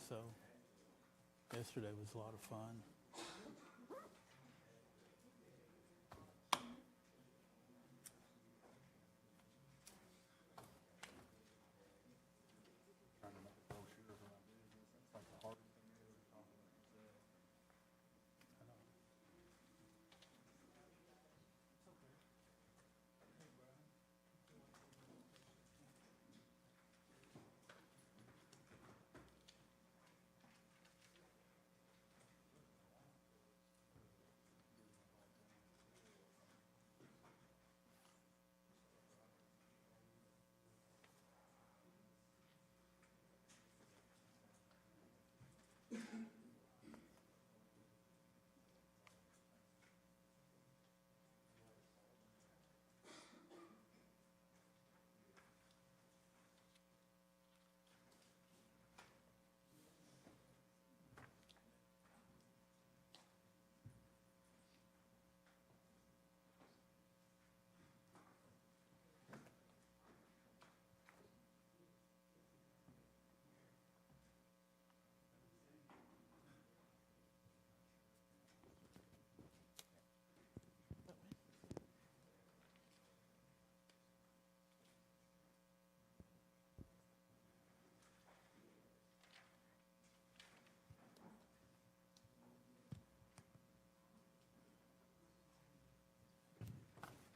so yesterday was a lot of fun.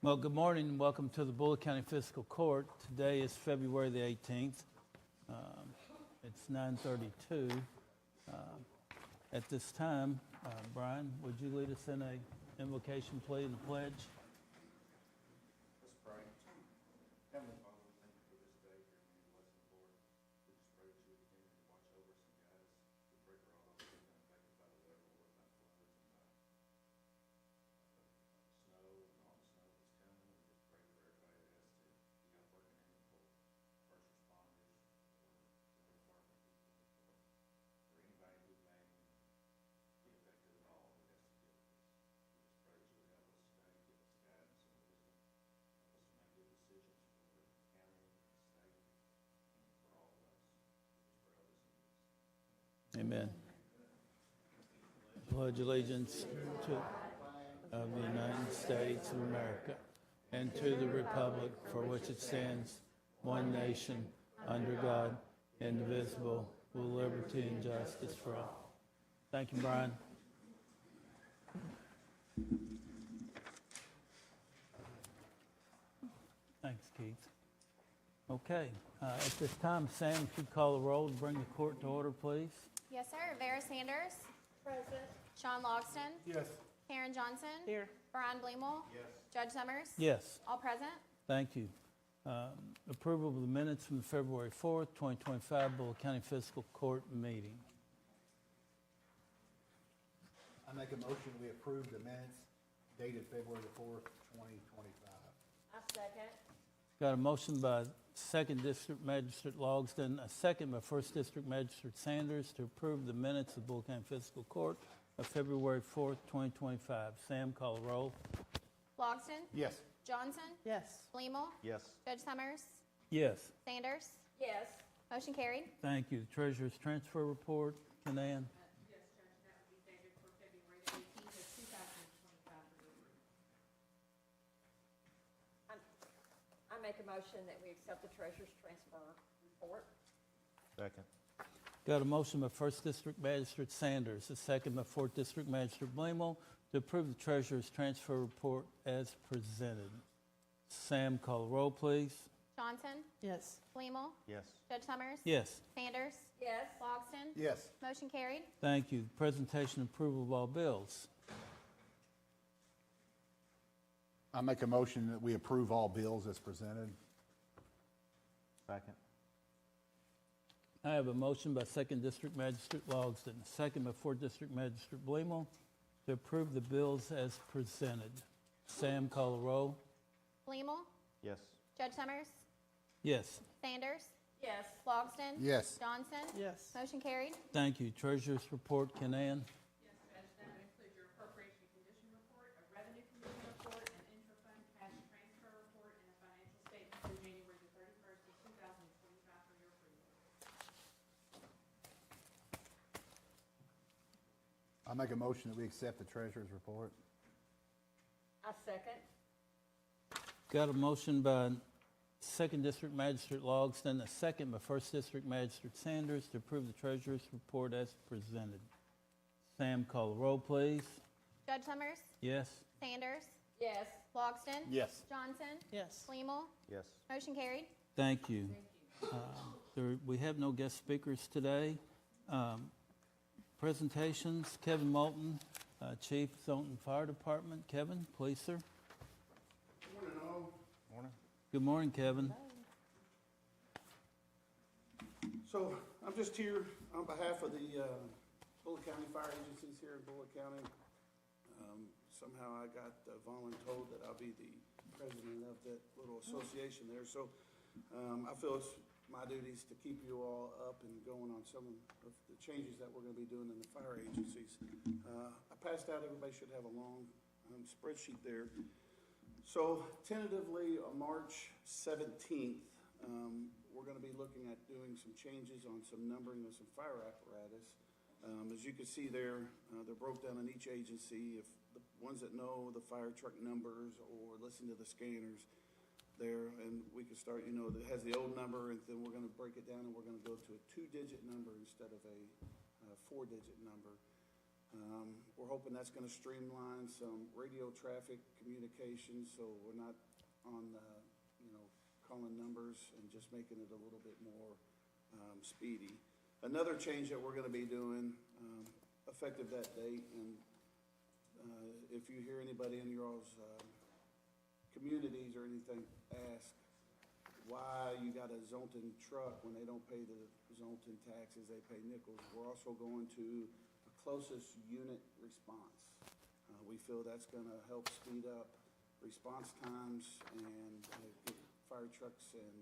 Well, good morning and welcome to the Bullitt County Fiscal Court. Today is February the 18th. It's 9:32. At this time, Brian, would you lead us in a invocation, plea, and a pledge? Let's pray. Heavenly Father, we thank you for this day, your many blessings, Lord. We just pray that you would continue to watch over us and guide us. We pray for all those who have been affected by the weather, Lord, by floods and by snow and all the snow that's coming. We just pray for everybody that has to be out working in it, for first responders, for the department people, for anybody who may be affected at all who has to deal with this. We just pray that you would help us today, give us guidance and wisdom. Help us to make good decisions for the county, the state, and for all of us. We just pray all this in Jesus' name. Amen. Pledge allegiance to of the United States of America and to the republic for which it stands, one nation, under God, indivisible, with liberty and justice for all. Thank you, Brian. Thanks, Keith. Okay, at this time, Sam, if you'd call the roll to bring the court to order, please. Yes, sir. Vera Sanders. Present. Sean Logston. Yes. Karen Johnson. Here. Brian Bleemel. Yes. Judge Summers. Yes. All present. Thank you. Approval of the minutes from the February 4th, 2025 Bullitt County Fiscal Court meeting. I make a motion we approve the minutes dated February the 4th, 2025. I second. Got a motion by 2nd District Magistrate Logston, a second by 1st District Magistrate Sanders to approve the minutes of Bullitt County Fiscal Court of February 4th, 2025. Sam, call the roll. Logston. Yes. Johnson. Yes. Bleemel. Yes. Judge Summers. Yes. Sanders. Yes. Motion carried. Thank you. The Treasurer's Transfer Report, Canan. Yes, Judge, that would be dated for February the 18th of 2025 for your review. I make a motion that we accept the treasurer's transfer report. Second. Got a motion by 1st District Magistrate Sanders, a second by 4th District Magistrate Bleemel to approve the Treasurer's Transfer Report as presented. Sam, call the roll, please. Johnson. Yes. Bleemel. Yes. Judge Summers. Yes. Sanders. Yes. Logston. Yes. Motion carried. Thank you. Presentation and approval of all bills. I make a motion that we approve all bills as presented. Second. I have a motion by 2nd District Magistrate Logston, a second by 4th District Magistrate Bleemel to approve the bills as presented. Sam, call the roll. Bleemel. Yes. Judge Summers. Yes. Sanders. Yes. Logston. Yes. Johnson. Yes. Motion carried. Thank you. Treasurer's report, Canan. Yes, Judge, that would include your appropriation and condition report, a revenue committee report, an inter-fund cash transfer report, and a financial statement for January the 31st of 2025 for your approval. I make a motion that we accept the treasurer's report. I second. Got a motion by Second District Magistrate Logston, a second by First District Magistrate Sanders to approve the treasurer's report as presented. Sam, call the roll, please. Judge Summers, Yes? Sanders, Yes. Logston, Yes. Johnson, Yes. Slimmel, Yes. motion carried. Thank you. We have no guest speakers today. Presentations, Kevin Moulton, Chief, Thornton Fire Department. Kevin, please, sir. Morning, all. Morning. Good morning, Kevin. So I'm just here on behalf of the Bullitt County Fire Agencies here in Bullitt County. Somehow I got voluntold that I'll be the president of that little association there. So I feel it's my duties to keep you all up and going on some of the changes that we're going to be doing in the fire agencies. I passed out, everybody should have a long spreadsheet there. So tentatively, on March 17th, we're going to be looking at doing some changes on some numbering of some fire apparatus. As you can see there, they're broke down in each agency. If the ones that know the fire truck numbers or listen to the scanners there, and we can start, that has the old number, and then we're going to break it down and we're going to go to a 2-digit number instead of a 4-digit number. We're hoping that's going to streamline some radio traffic communications, so we're not on, calling numbers and just making it a little bit more speedy. Another change that we're going to be doing, effective that date, and if you hear anybody in your all's communities or anything ask why you got a Zoltan truck when they don't pay the Zoltan taxes, they pay nickels. We're also going to a closest unit response. We feel that's going to help speed up response times and get fire trucks and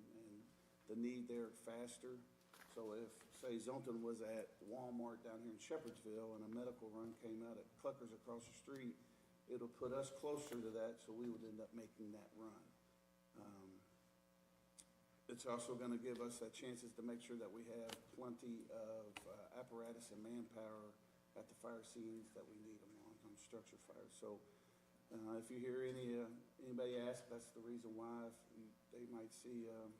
the need there faster. So if, say, Zoltan was at Walmart down here in Shepherdsville and a medical run came out at Clucker's across the street, it'll put us closer to that, so we would end up making that run. It's also going to give us chances to make sure that we have plenty of apparatus and manpower at the fire scenes that we need them on structure fires. So if you hear anybody ask, that's the reason why. If they might see a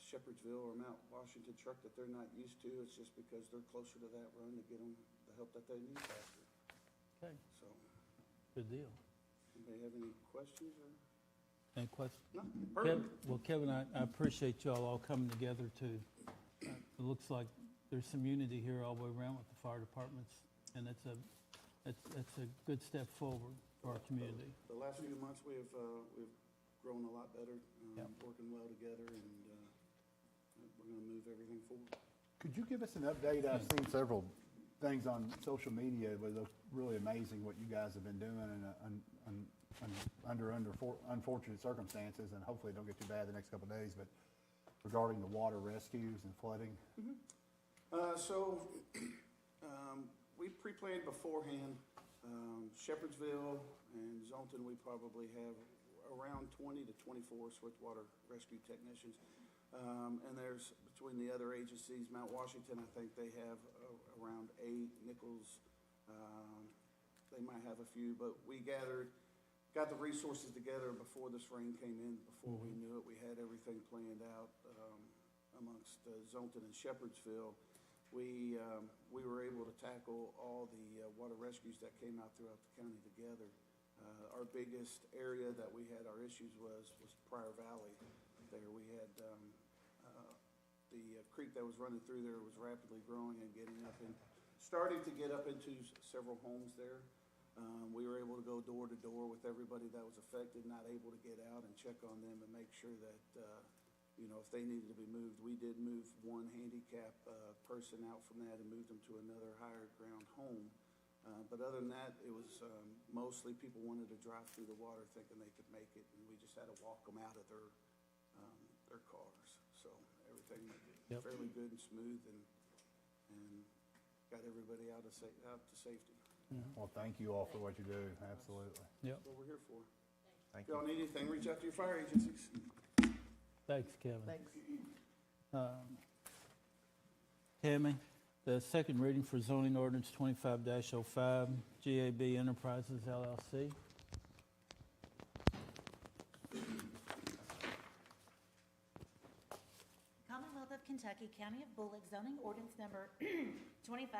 Shepherdsville or Mount Washington truck that they're not used to, it's just because they're closer to that run to get them the help that they need faster. Okay, So, good deal. anybody have any questions or? Any questions? No, perfect. Well, Kevin, I appreciate y'all all coming together to, it looks like there's some unity here all the way around with the fire departments, and it's a good step forward for our community. The last few months, we've grown a lot better, Yep. working well together, and we're going to move everything forward. Could you give us an update? I've seen several things on social media, but it looks really amazing what you guys have been doing under unfortunate circumstances, and hopefully it don't get too bad the next couple of days, but regarding the water rescues and flooding. We pre-planned beforehand. Shepherdsville and Zoltan, we probably have around 20 to 24 swiftwater rescue technicians. And there's, between the other agencies, Mount Washington, I think they have around 8. Nichols, they might have a few, but we got the resources together before this rain came in, before we knew it. We had everything planned out amongst Zoltan and Shepherdsville. We were able to tackle all the water rescues that came out throughout the county together. Our biggest area that we had our issues was Pryor Valley. There we had the creek that was running through there was rapidly growing and starting to get up into several homes there. We were able to go door to door with everybody that was affected, not able to get out and check on them and make sure that, if they needed to be moved. We did move one handicap person out from that and moved them to another higher ground home. But other than that, it was mostly people wanted to drive through the water thinking they could make it, and we just had to walk them out of their cars. So everything Yep. fairly good and smooth, and got everybody out to safety. Well, thank you all for what you do, absolutely. Yep. That's what we're here for. Thank If y'all need anything, reach out to your fire agencies. Thanks, Kevin. Thanks. Tammy, The second reading for zoning ordinance 25-05, GAB Enterprises LLC. Commonwealth of Kentucky, County of Bullitt, zoning ordinance number 25-05.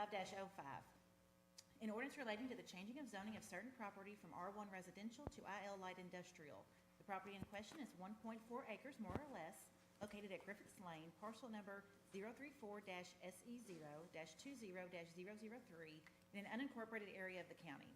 An ordinance relating to the changing of zoning of certain property from R1 residential to IL light industrial. The property in question is 1.4 acres, more or less, located at Griffiths Lane, parcel number 034-SE0-20-003, in an unincorporated area of the county.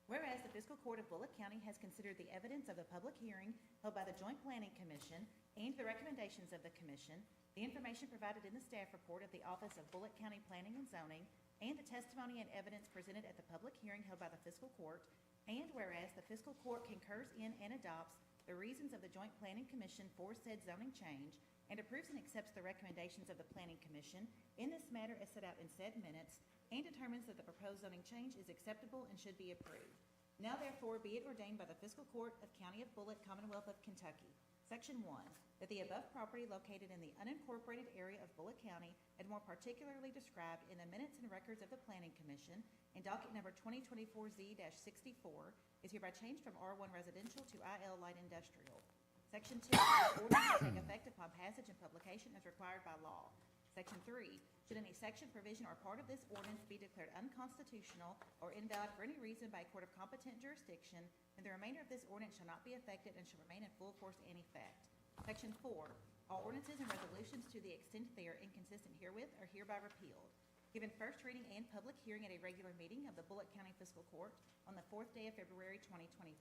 Whereas the Fiscal Court of Bullitt County has considered the evidence of the public hearing held by the Joint Planning Commission and the recommendations of the Commission, the information provided in the staff report of the Office of Bullitt County Planning and Zoning, and the testimony and evidence presented at the public hearing held by the Fiscal Court, and whereas the Fiscal Court concurs in and adopts the reasons of the Joint Planning Commission for said zoning change, and approves and accepts the recommendations of the Planning Commission in this matter as set out in said minutes, and determines that the proposed zoning change is acceptable and should be approved. Now therefore be it ordained by the Fiscal Court of County of Bullitt, Commonwealth of Kentucky, Section 1, that the above property located in the unincorporated area of Bullitt County, and more particularly described in the minutes and records of the Planning Commission in docket number 2024Z-64, is hereby changed from R1 residential to IL light industrial. Section 2, the ordinance will take effect upon passage and publication as required by law. Section 3, should any section, provision, or part of this ordinance be declared unconstitutional or invalid for any reason by a court of competent jurisdiction, then the remainder of this ordinance shall not be effective and shall remain in full force and effect. Section 4, all ordinances and resolutions to the extent they are inconsistent herewith are hereby repealed. Given first reading and public hearing at a regular meeting of the Bullitt County Fiscal Court on the 4th day of February 2025,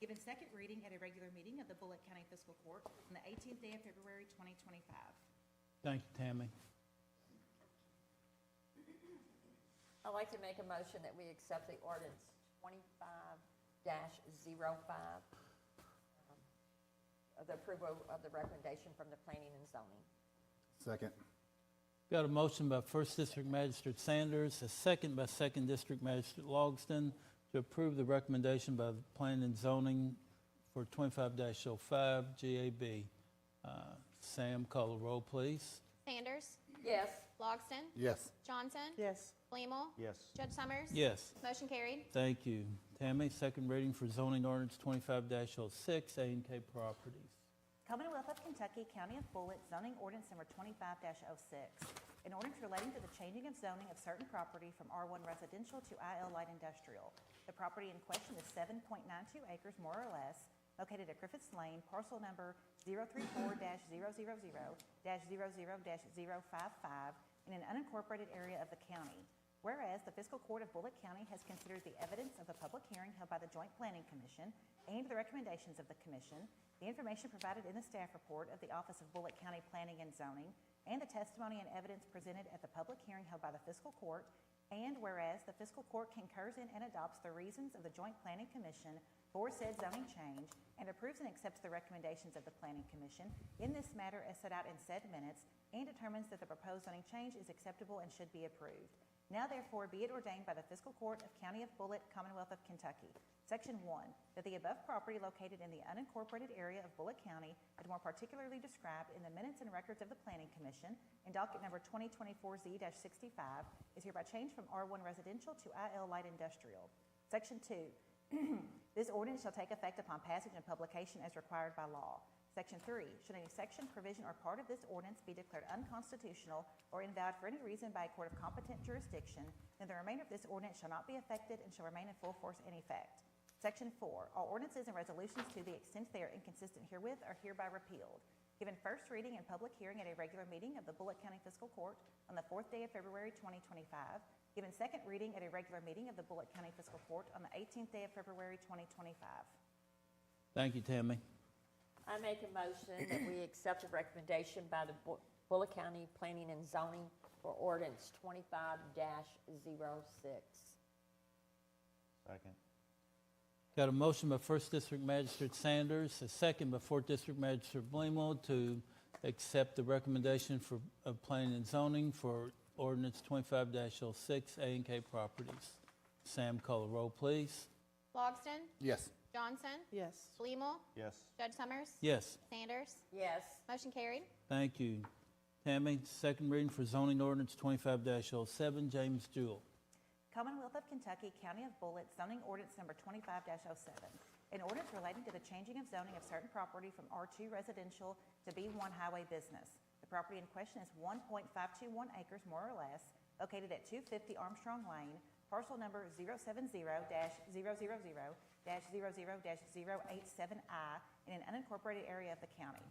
given second reading at a regular meeting of the Bullitt County Fiscal Court on the 18th day of February 2025. Thank you, Tammy. I'd like to make a motion that we accept the ordinance 25-05, of the approval of the recommendation from the Planning and Zoning. Second. Got a motion by First District Magistrate Sanders, a second by Second District Magistrate Logsdon to approve the recommendation by the Planning and Zoning for 25-05 GAB. Sam, call the roll, please. Sanders. Yes. Logston. Yes. Johnson. Yes. Flemel. Yes. Judge Summers. Yes. Motion carried. Thank you. Tammy, second reading for zoning ordinance 25-06, A&K Properties. Commonwealth of Kentucky, County of Bullitt, zoning ordinance number 25-06. An ordinance relating to the changing of zoning of certain property from R1 residential to IL light industrial. The property in question is 7.92 acres, more or less, located at Griffiths Lane, parcel number 034-000-00-055 in an unincorporated area of the county. Whereas the Fiscal Court of Bullitt County has considered the evidence of the public hearing held by the Joint Planning Commission and the recommendations of the Commission, the information provided in the staff report of the Office of Bullitt County Planning and Zoning, and the testimony and evidence presented at the public hearing held by the Fiscal Court, and whereas the Fiscal Court concurs in and adopts the reasons of the Joint Planning Commission for said zoning change, and approves and accepts the recommendations of the Planning Commission in this matter as set out in said minutes, and determines that the proposed zoning change is acceptable and should be approved. Now therefore be it ordained by the Fiscal Court of County of Bullitt, Commonwealth of Kentucky, Section 1, that the above property located in the unincorporated area of Bullitt County, and more particularly described in the minutes and records of the Planning Commission in docket number 2024Z-65, is hereby changed from R1 residential to IL light industrial. Section 2, this ordinance shall take effect upon passage and publication as required by law. Section 3, should any section, provision, or part of this ordinance be declared unconstitutional or invalid for any reason by a court of competent jurisdiction, then the remainder of this ordinance shall not be affected and shall remain in full force and effect. Section 4, all ordinances and resolutions to the extent they are inconsistent herewith are hereby repealed. Given first reading and public hearing at a regular meeting of the Bullitt County Fiscal Court on the 4th day of February 2025, given second reading at a regular meeting of the Bullitt County Fiscal Court on the 18th day of February 2025. Thank you, Tammy. I make a motion that we accept the recommendation by the Bullitt County Planning and Zoning for ordinance 25-06. Second. Got a motion by First District Magistrate Sanders, a second by Fourth District Magistrate Blemel to accept the recommendation of Planning and Zoning for ordinance 25-06, A&K Properties. Sam, call the roll, please. Logston. Yes. Johnson. Yes. Flemel. Yes. Judge Summers. Yes. Sanders. Yes. Motion carried. Thank you. Tammy, second reading for zoning ordinance 25-07, James Jewell. Commonwealth of Kentucky, County of Bullitt, zoning ordinance number 25-07. An ordinance relating to the changing of zoning of certain property from R2 residential to B1 highway business. The property in question is 1.521 acres, more or less, located at 250 Armstrong Lane, parcel number 070-000-00-087I, in an unincorporated area of the county.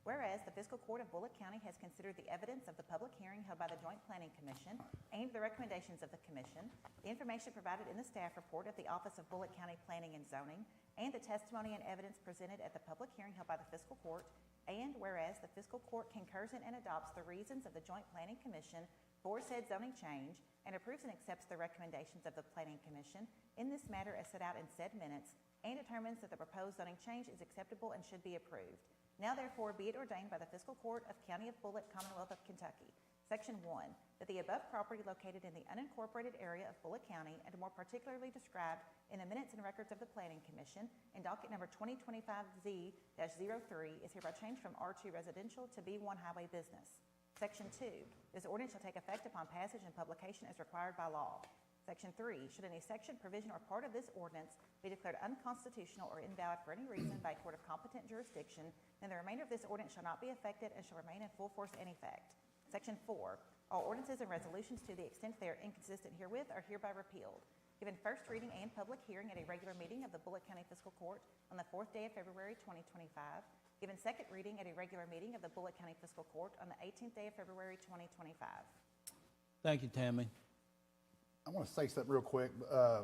Whereas the Fiscal Court of Bullitt County has considered the evidence of the public hearing held by the Joint Planning Commission and the recommendations of the Commission, the information provided in the staff report of the Office of Bullitt County Planning and Zoning, and the testimony and evidence presented at the public hearing held by the Fiscal Court, and whereas the Fiscal Court concurs in and adopts the reasons of the Joint Planning Commission for said zoning change and approves and accepts the recommendations of the Planning Commission in this matter as set out in said minutes, and determines that the proposed zoning change is acceptable and should be approved. Now therefore be it ordained by the Fiscal Court of County of Bullitt, Commonwealth of Kentucky, Section 1, that the above property located in the unincorporated area of Bullitt County, and more particularly described in the minutes and records of the Planning Commission in docket number 2025Z-03, is hereby changed from R2 residential to B1 highway business. Section 2, this ordinance shall take effect upon passage and publication as required by law. Section 3, should any section, provision, or part of this ordinance be declared unconstitutional or invalid for any reason by a court of competent jurisdiction, then the remainder of this ordinance shall not be affected and shall remain in full force and effect. Section 4, all ordinances and resolutions to the extent they are inconsistent herewith are hereby repealed. Given first reading and public hearing at a regular meeting of the Bullitt County Fiscal Court on the 4th day of February 2025, given second reading at a regular meeting of the Bullitt County Fiscal Court on the 18th day of February 2025. Thank you, Tammy. I want to say something real quick. I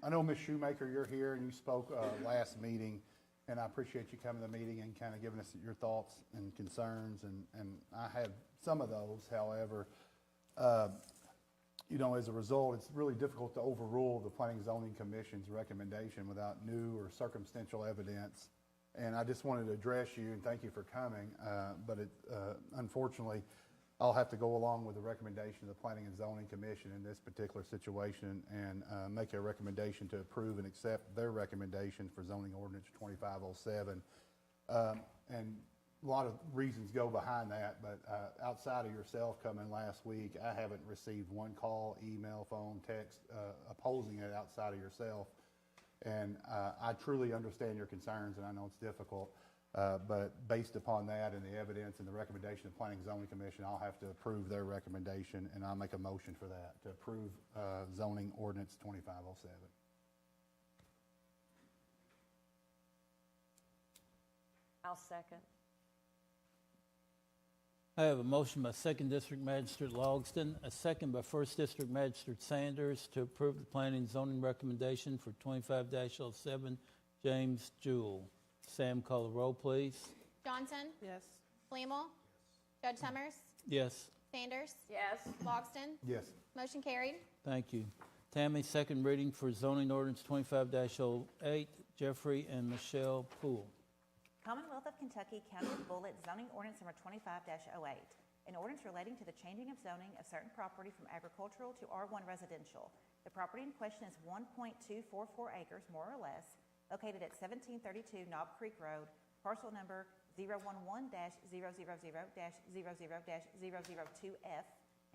know, Ms. Shoemaker, you're here and you spoke last meeting, and I appreciate you coming to the meeting and kind of giving us your thoughts and concerns, and I had some of those. However, you know, as a result, it's really difficult to overrule the Planning and Zoning Commission's recommendation without new or circumstantial evidence. And I just wanted to address you and thank you for coming, but unfortunately, I'll have to go along with the recommendation of the Planning and Zoning Commission in this particular situation and make a recommendation to approve and accept their recommendation for zoning ordinance 2507. And a lot of reasons go behind that, but outside of yourself coming last week, I haven't received one call, email, phone, text opposing it outside of yourself. And I truly understand your concerns, and I know it's difficult. But based upon that and the evidence and the recommendation of the Planning and Zoning Commission, I'll have to approve their recommendation, and I'll make a motion for that, to approve zoning ordinance 2507. I'll second. I have a motion by 2nd District Magistrate Logsdon, a second by 1st District Magistrate Sanders to approve the planning and zoning recommendation for 25-07, James Jewell. Sam, call the roll, please. Johnson? Yes. Flamel? Judge Summers? Yes. Sanders? Yes. Logston? Yes. Motion carried. Thank you. Tammy, second reading for zoning ordinance 25-08, Jeffrey and Michelle Poole. Commonwealth of Kentucky, County of Bullitt, zoning ordinance number 25-08. An ordinance relating to the changing of zoning of certain property from agricultural to R1 residential. The property in question is 1.244 acres, more or less, located at 1732 Knob Creek Road, parcel number 011-000-00-002F,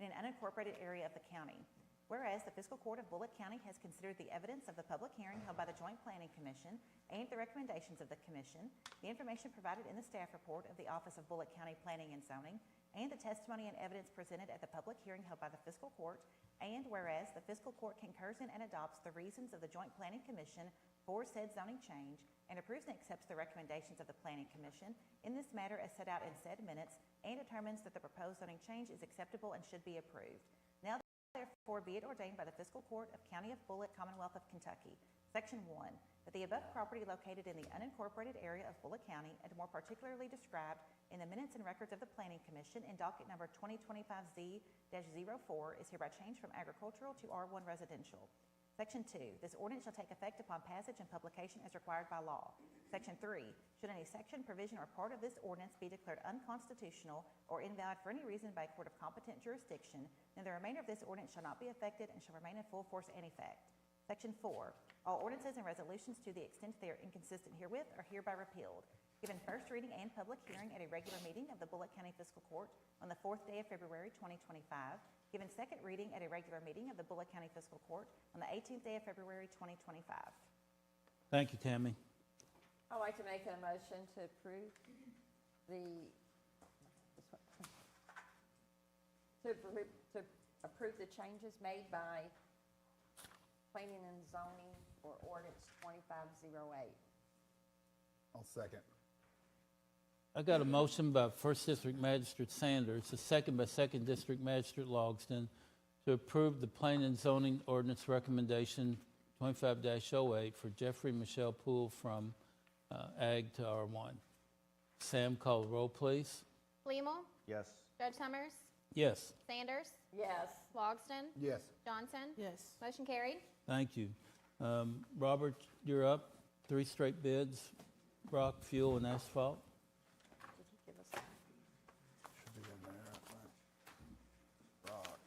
in an unincorporated area of the county. Whereas the Fiscal Court of Bullitt County has considered the evidence of the public hearing held by the Joint Planning Commission and the recommendations of the Commission, the information provided in the staff report of the Office of Bullitt County Planning and Zoning, and the testimony and evidence presented at the public hearing held by the Fiscal Court, and whereas the Fiscal Court concurs in and adopts the reasons of the Joint Planning Commission for said zoning change, and approves and accepts the recommendations of the Planning Commission in this matter as set out in said minutes, and determines that the proposed zoning change is acceptable and should be approved. Now therefore be it ordained by the Fiscal Court of County of Bullitt, Commonwealth of Kentucky, Section 1, that the above property located in the unincorporated area of Bullitt County, and more particularly described in the minutes and records of the Planning Commission in docket number 2025Z-04, is hereby changed from agricultural to R1 residential. Section 2, this ordinance shall take effect upon passage and publication as required by law. Section 3, should any section, provision, or part of this ordinance be declared unconstitutional or invalid for any reason by a court of competent jurisdiction, then the remainder of this ordinance shall not be affected and shall remain in full force and effect. Section 4, all ordinances and resolutions to the extent they are inconsistent herewith are hereby repealed. given first reading and public hearing at a regular meeting of the Bullitt County Fiscal Court on the 4th day of February 2025, given second reading at a regular meeting of the Bullitt County Fiscal Court on the 18th day of February 2025. Thank you, Tammy. I'd like to make a motion to approve the, to approve the changes made by Planning and Zoning for Ordinance 2508. I'll second. I got a motion by First District Magistrate Sanders, a second by Second District Magistrate Logsdon, to approve the Planning and Zoning Ordinance Recommendation 25-08 for Jeffrey Michelle Poole from Ag to R1. Sam, call the roll, please. Blemo, Yes. Judge Summers, Yes. Sanders, Yes. Logston, Yes. Johnson. Yes. Motion carried. Thank you. Robert, you're up. 3 straight bids, rock, fuel, and asphalt. Did he give us that? Should be in there, I think. Rock.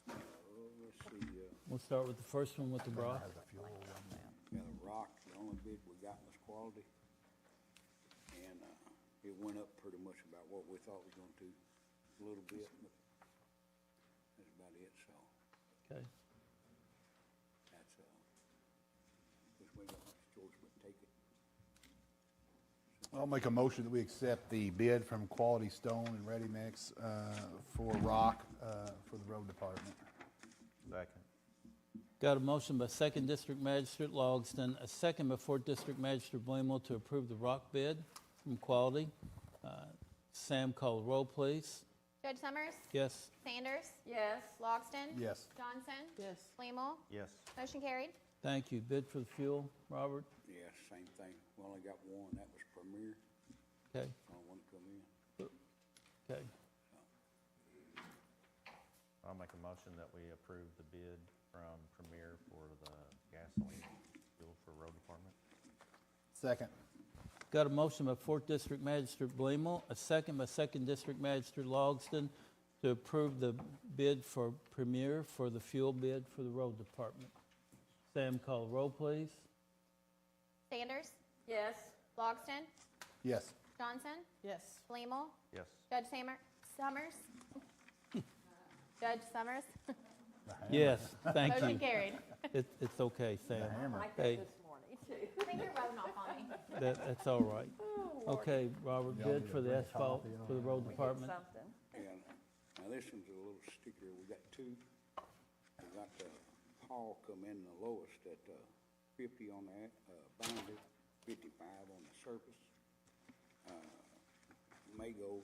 Let's see, We'll start with the first one with the rock. Has the fuel one. yeah, the rock, the only bid we got was quality. And it went up pretty much about what we thought it was going to, a little bit, but that's about it, so Okay. that's, which way George would take it. I'll make a motion that we accept the bid from Quality Stone and Ready Mix for rock for the road department. Second. Got a motion by Second District Magistrate Logsdon, a second by Fourth District Magistrate Blemo to approve the rock bid from Quality. Sam, call the roll, please. Judge Summers, Yes. Sanders, Yes. Logston. Yes. Johnson. Yes. Blemo. Yes. Motion carried. Thank you. Bid for the fuel, Robert? Yeah, same thing. We only got one, that was Premier, Okay, only one come in. okay. I'll make a motion that we approve the bid from Premier for the gasoline fuel for road department. Second. Got a motion by Fourth District Magistrate Blemo, a second by Second District Magistrate Logsdon to approve the bid for Premier for the fuel bid for the road department. Sam, call the roll, please. Sanders, Yes. Logston, Yes. Johnson, Yes. Blemo, Yes. Judge Summers. Judge Summers. Yes, thank Motion you. carried. It's okay, Sam. I like Hey. that this morning, too. I think you're rubbing off on me. That's all right. Okay, Robert, Y'all bid need for to the bring asphalt coffee for the road We did department. something. And now this one's a little stickier. We got two. We got Paul come in the lowest at 50 on the binder, 55 on the surface. Mago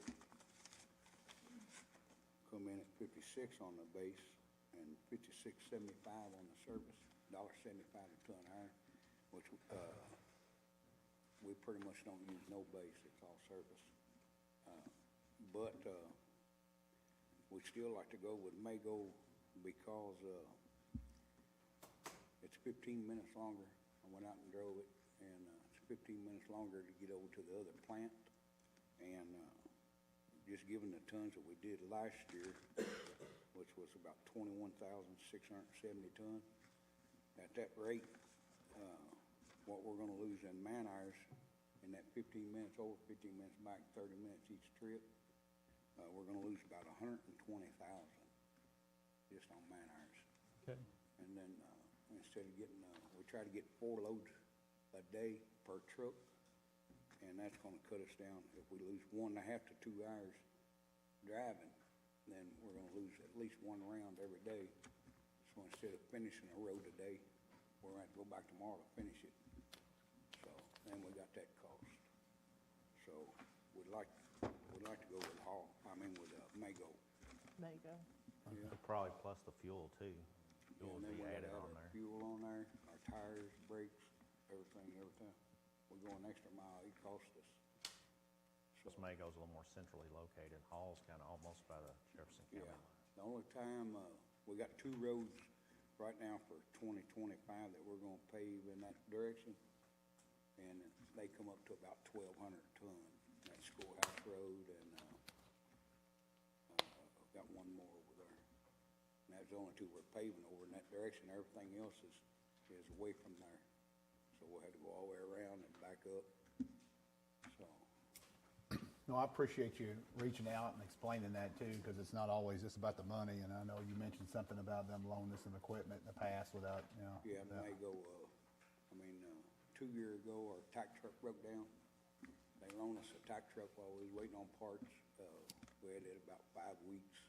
come in at 56 on the base and 56.75 on the surface, $1.75 a ton higher, which we pretty much don't use no base, it's all surface. But we still like to go with Mago because it's 15 minutes longer. I went out and drove it, and it's 15 minutes longer to get over to the other plant. And just given the tons that we did last year, which was about 21,670 tons, at that rate, what we're gonna lose in man hours in that 15 minutes over, 15 minutes back, 30 minutes each trip, we're gonna lose about 120,000 just on man hours. Okay. And then, instead of getting, we try to get 4 loads a day per truck, and that's gonna cut us down. If we lose 1.5 to 2 hours driving, then we're gonna lose at least 1 round every day. So instead of finishing a road a day, we're gonna have to go back tomorrow to finish it. So, then we got that cost. So, we'd like to go with Mago. Probably plus the fuel too. Fuel And would then be we gotta added have on our there. fuel on there, our tires, brakes, everything, every time. We go an extra mile, it costs us. So, This Mago's a little more centrally located. Hall's kind of almost by the Jefferson County yeah, line. the only time, we got 2 roads right now for 2025 that we're gonna pave in that direction. And they come up to about 1,200 ton. That's Schoolhouse Road and, got one more over there. And that's the only 2 we're paving over in that direction. Everything else is away from there. So we'll have to go all the way around and back up. No, I appreciate you reaching out and explaining that too, because it's not always just about the money. And I know you mentioned something about them loaning us some equipment in the past without, you know. Yeah, without- they go, 2 years ago, our tack truck broke down. They loaned us a tack truck while we was waiting on parts. We had it about 5 weeks.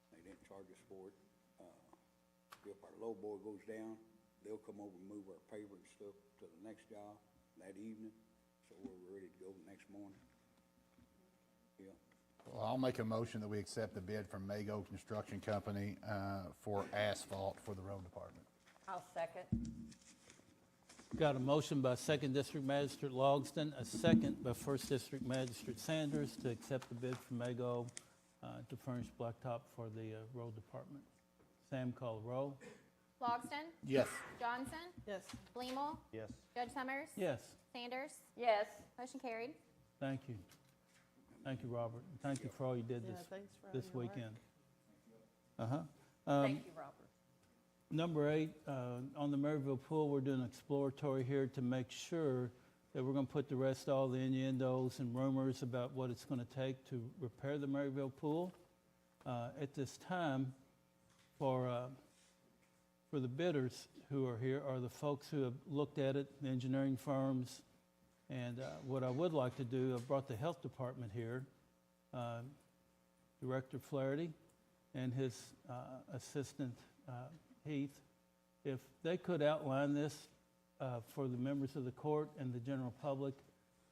They didn't charge us for it. If our low boy goes down, they'll come over and move our paper and stuff to the next job that evening, so we're ready to go the next morning. Yeah. Well, I'll make a motion that we accept the bid from Mago Construction Company for asphalt for the road department. I'll second. Got a motion by Second District Magistrate Logston, a second by First District Magistrate Sanders to accept the bid from Mago to furnish blacktop for the road department. Sam, call the roll. Logston, Yes. Johnson, Yes. Bleemel, Yes. Judge Summers. Yes, Sanders, Yes. motion carried. thank you. Thank you, Robert. And thank you for all you did this weekend. Uh-huh. Thank you, Robert. Number 8, on the Maryville pool, we're doing exploratory here to make sure that we're going to put to rest all the innuendos and rumors about what it's going to take to repair the Maryville pool. At this time, for the bidders who are here are the folks who have looked at it, the engineering firms. And what I would like to do, I've brought the health department here, Director Flaherty and his assistant Heath, if they could outline this for the members of the court and the general public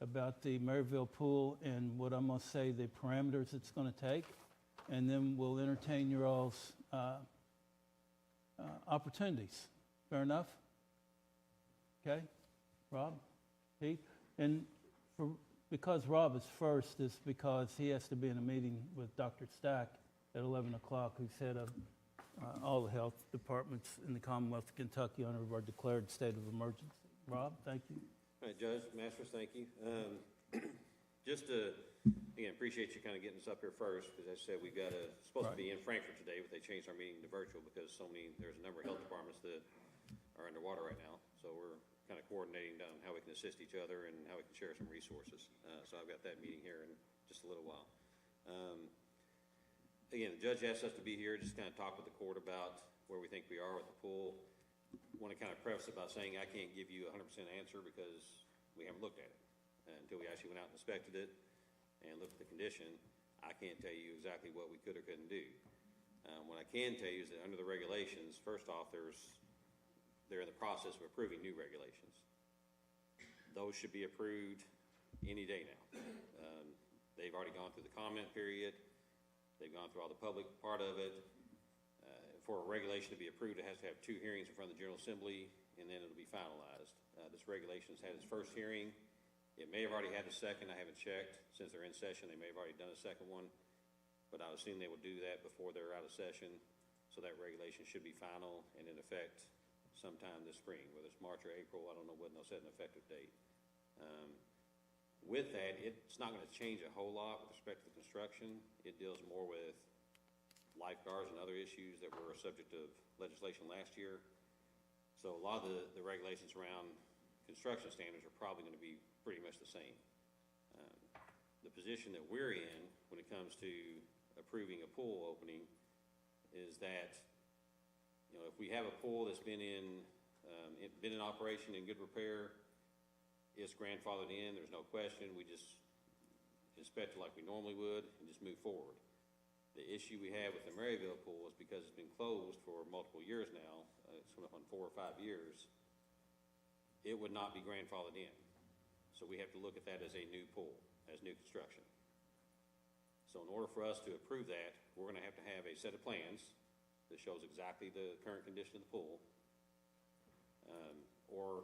about the Maryville pool and what I'm going to say the parameters it's going to take, and then we'll entertain your all's opportunities. Fair enough? Okay? Rob? Heath? And because Rob is first is because he has to be in a meeting with Dr. Stack at 11 o'clock, who's head of all the health departments in the Commonwealth of Kentucky under our declared state of emergency. Rob, thank you. All right, Judge, Masters, thank you. Just to, again, appreciate you kind of getting us up here first, because as I said, we've got supposed to be in Frankfurt today, but they changed our meeting to virtual because there's a number of health departments that are underwater right now. So we're kind of coordinating down how we can assist each other and how we can share some resources. So I've got that meeting here in just a little while. Again, the judge asked us to be here, just kind of talk with the court about where we think we are with the pool. Want to kind of preface it by saying I can't give you a 100% answer because we haven't looked at it. Until we actually went out and inspected it and looked at the condition, I can't tell you exactly what we could or couldn't do. What I can tell you is that under the regulations, first off, they're in the process of approving new regulations. Those should be approved any day now. They've already gone through the comment period. They've gone through all the public part of it. For a regulation to be approved, it has to have 2 hearings in front of the General Assembly, and then it'll be finalized. This regulation's had its first hearing. It may have already had a second. I haven't checked. Since they're in session, they may have already done a second one. But I would assume they will do that before they're out of session. So that regulation should be final and in effect sometime this spring, whether it's March or April. I don't know when they'll set an effective date. With that, it's not going to change a whole lot with respect to the construction. It deals more with lifeguards and other issues that were a subject of legislation last year. So a lot of the regulations around construction standards are probably going to be pretty much the same. The position that we're in when it comes to approving a pool opening is that, if we have a pool that's been in operation, in good repair, it's grandfathered in, there's no question. We just inspect it like we normally would and just move forward. The issue we have with the Maryville pool is because it's been closed for multiple years now, it's coming up on 4 or 5 years, it would not be grandfathered in. So we have to look at that as a new pool, as new construction. So in order for us to approve that, we're going to have a set of plans that shows exactly the current condition of the pool. Or,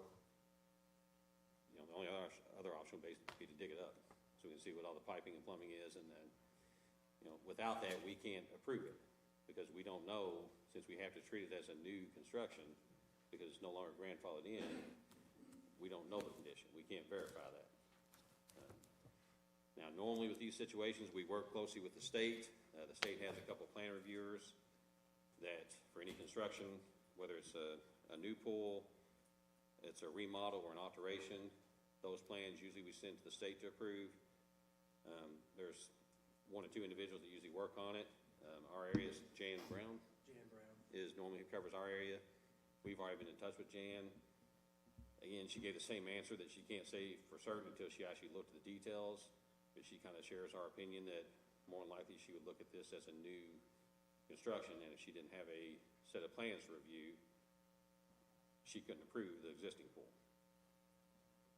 the only other option would be to dig it up so we can see what all the piping and plumbing is. And then, without that, we can't approve it because we don't know, since we have to treat it as a new construction because it's no longer grandfathered in, we don't know the condition. We can't verify that. Now, normally with these situations, we work closely with the state. The state has a couple plan reviewers that for any construction, whether it's a new pool, it's a remodel or an alteration, those plans usually we send to the state to approve. There's one or two individuals that usually work on it. Our area is Jan Brown. Is normally who covers our area. We've already been in touch with Jan. Again, she gave the same answer that she can't say for certain until she actually looked at the details, but she kind of shares our opinion that more than likely she would look at this as a new construction, and if she didn't have a set of plans to review, she couldn't approve the existing pool.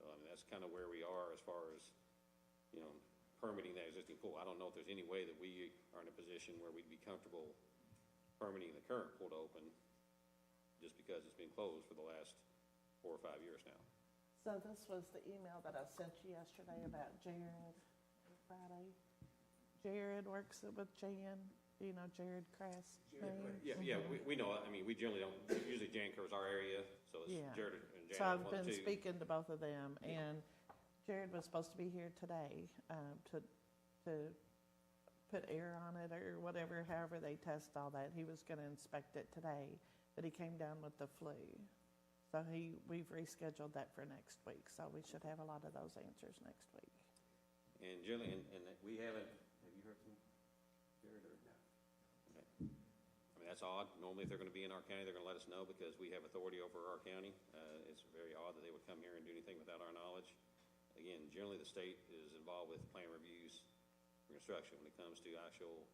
So, I mean, that's kind of where we are as far as, you know, permitting that existing pool. I don't know if there's any way that we are in a position where we'd be comfortable permitting the current pool to open just because it's been closed for the last 4 or 5 years now. So this was the email that I sent you yesterday about Jared on Friday. Jared works with Jan, you know, Jared Crass. Yeah, we know, I mean, we generally don't, usually Jan covers our area, so it's Yeah. Jared and Jan. So I've one of been the two. speaking to both of them, and Jared was supposed to be here today, to put air on it or whatever, however they test all that. He was gonna inspect it today, but he came down with the flu. So we've rescheduled that for next week, so we should have a lot of those answers next week. And generally, and we haven't, have you heard from Jared or? No. Okay. I mean, that's odd. Normally, if they're gonna be in our county, they're gonna let us know because we have authority over our county. It's very odd that they would come here and do anything without our knowledge. Again, generally, the state is involved with plan reviews for construction. When it comes to actual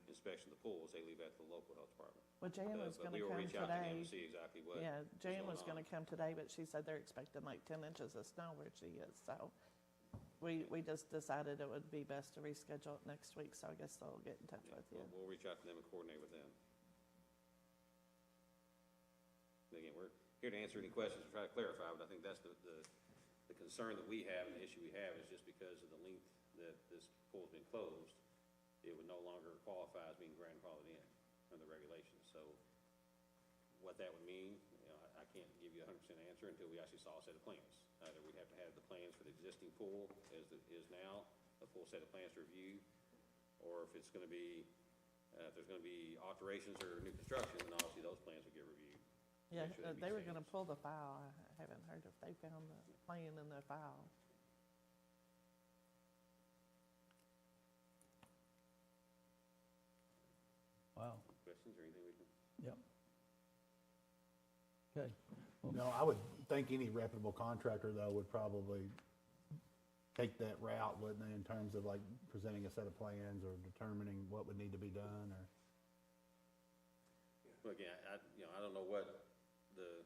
inspection of the pools, they leave that to the local health department. Well, Jan was But gonna we will come reach out to them today. and see exactly what. Yeah, Jan was going gonna on. come today, but she said they're expecting like 10 inches of snow where she is, so we just decided it would be best to reschedule it next week, so I guess they'll get in touch Yeah, with you. we'll reach out to them and coordinate with them. But again, we're here to answer any questions and try to clarify, but I think that's the concern that we have and the issue we have is just because of the length that this pool's been closed, it would no longer qualify as being grandfathered in under the regulations. So what that would mean, you know, I can't give you a 100% answer until we actually saw a set of plans. Either we'd have to have the plans for the existing pool as it is now, a full set of plans to review, or if it's going to be, if there's going to be alterations or new construction, then obviously those plans would get reviewed. Yeah, Make sure that they were makes gonna sense. pull the file. I haven't heard if they found the plan in the file. Wow, Questions or anything we can? yep. Okay, No, I would think any reputable contractor, though, would probably take that route, wouldn't they, in terms of like presenting a set of plans or determining what would need to be done, or? Well, again, I don't know what the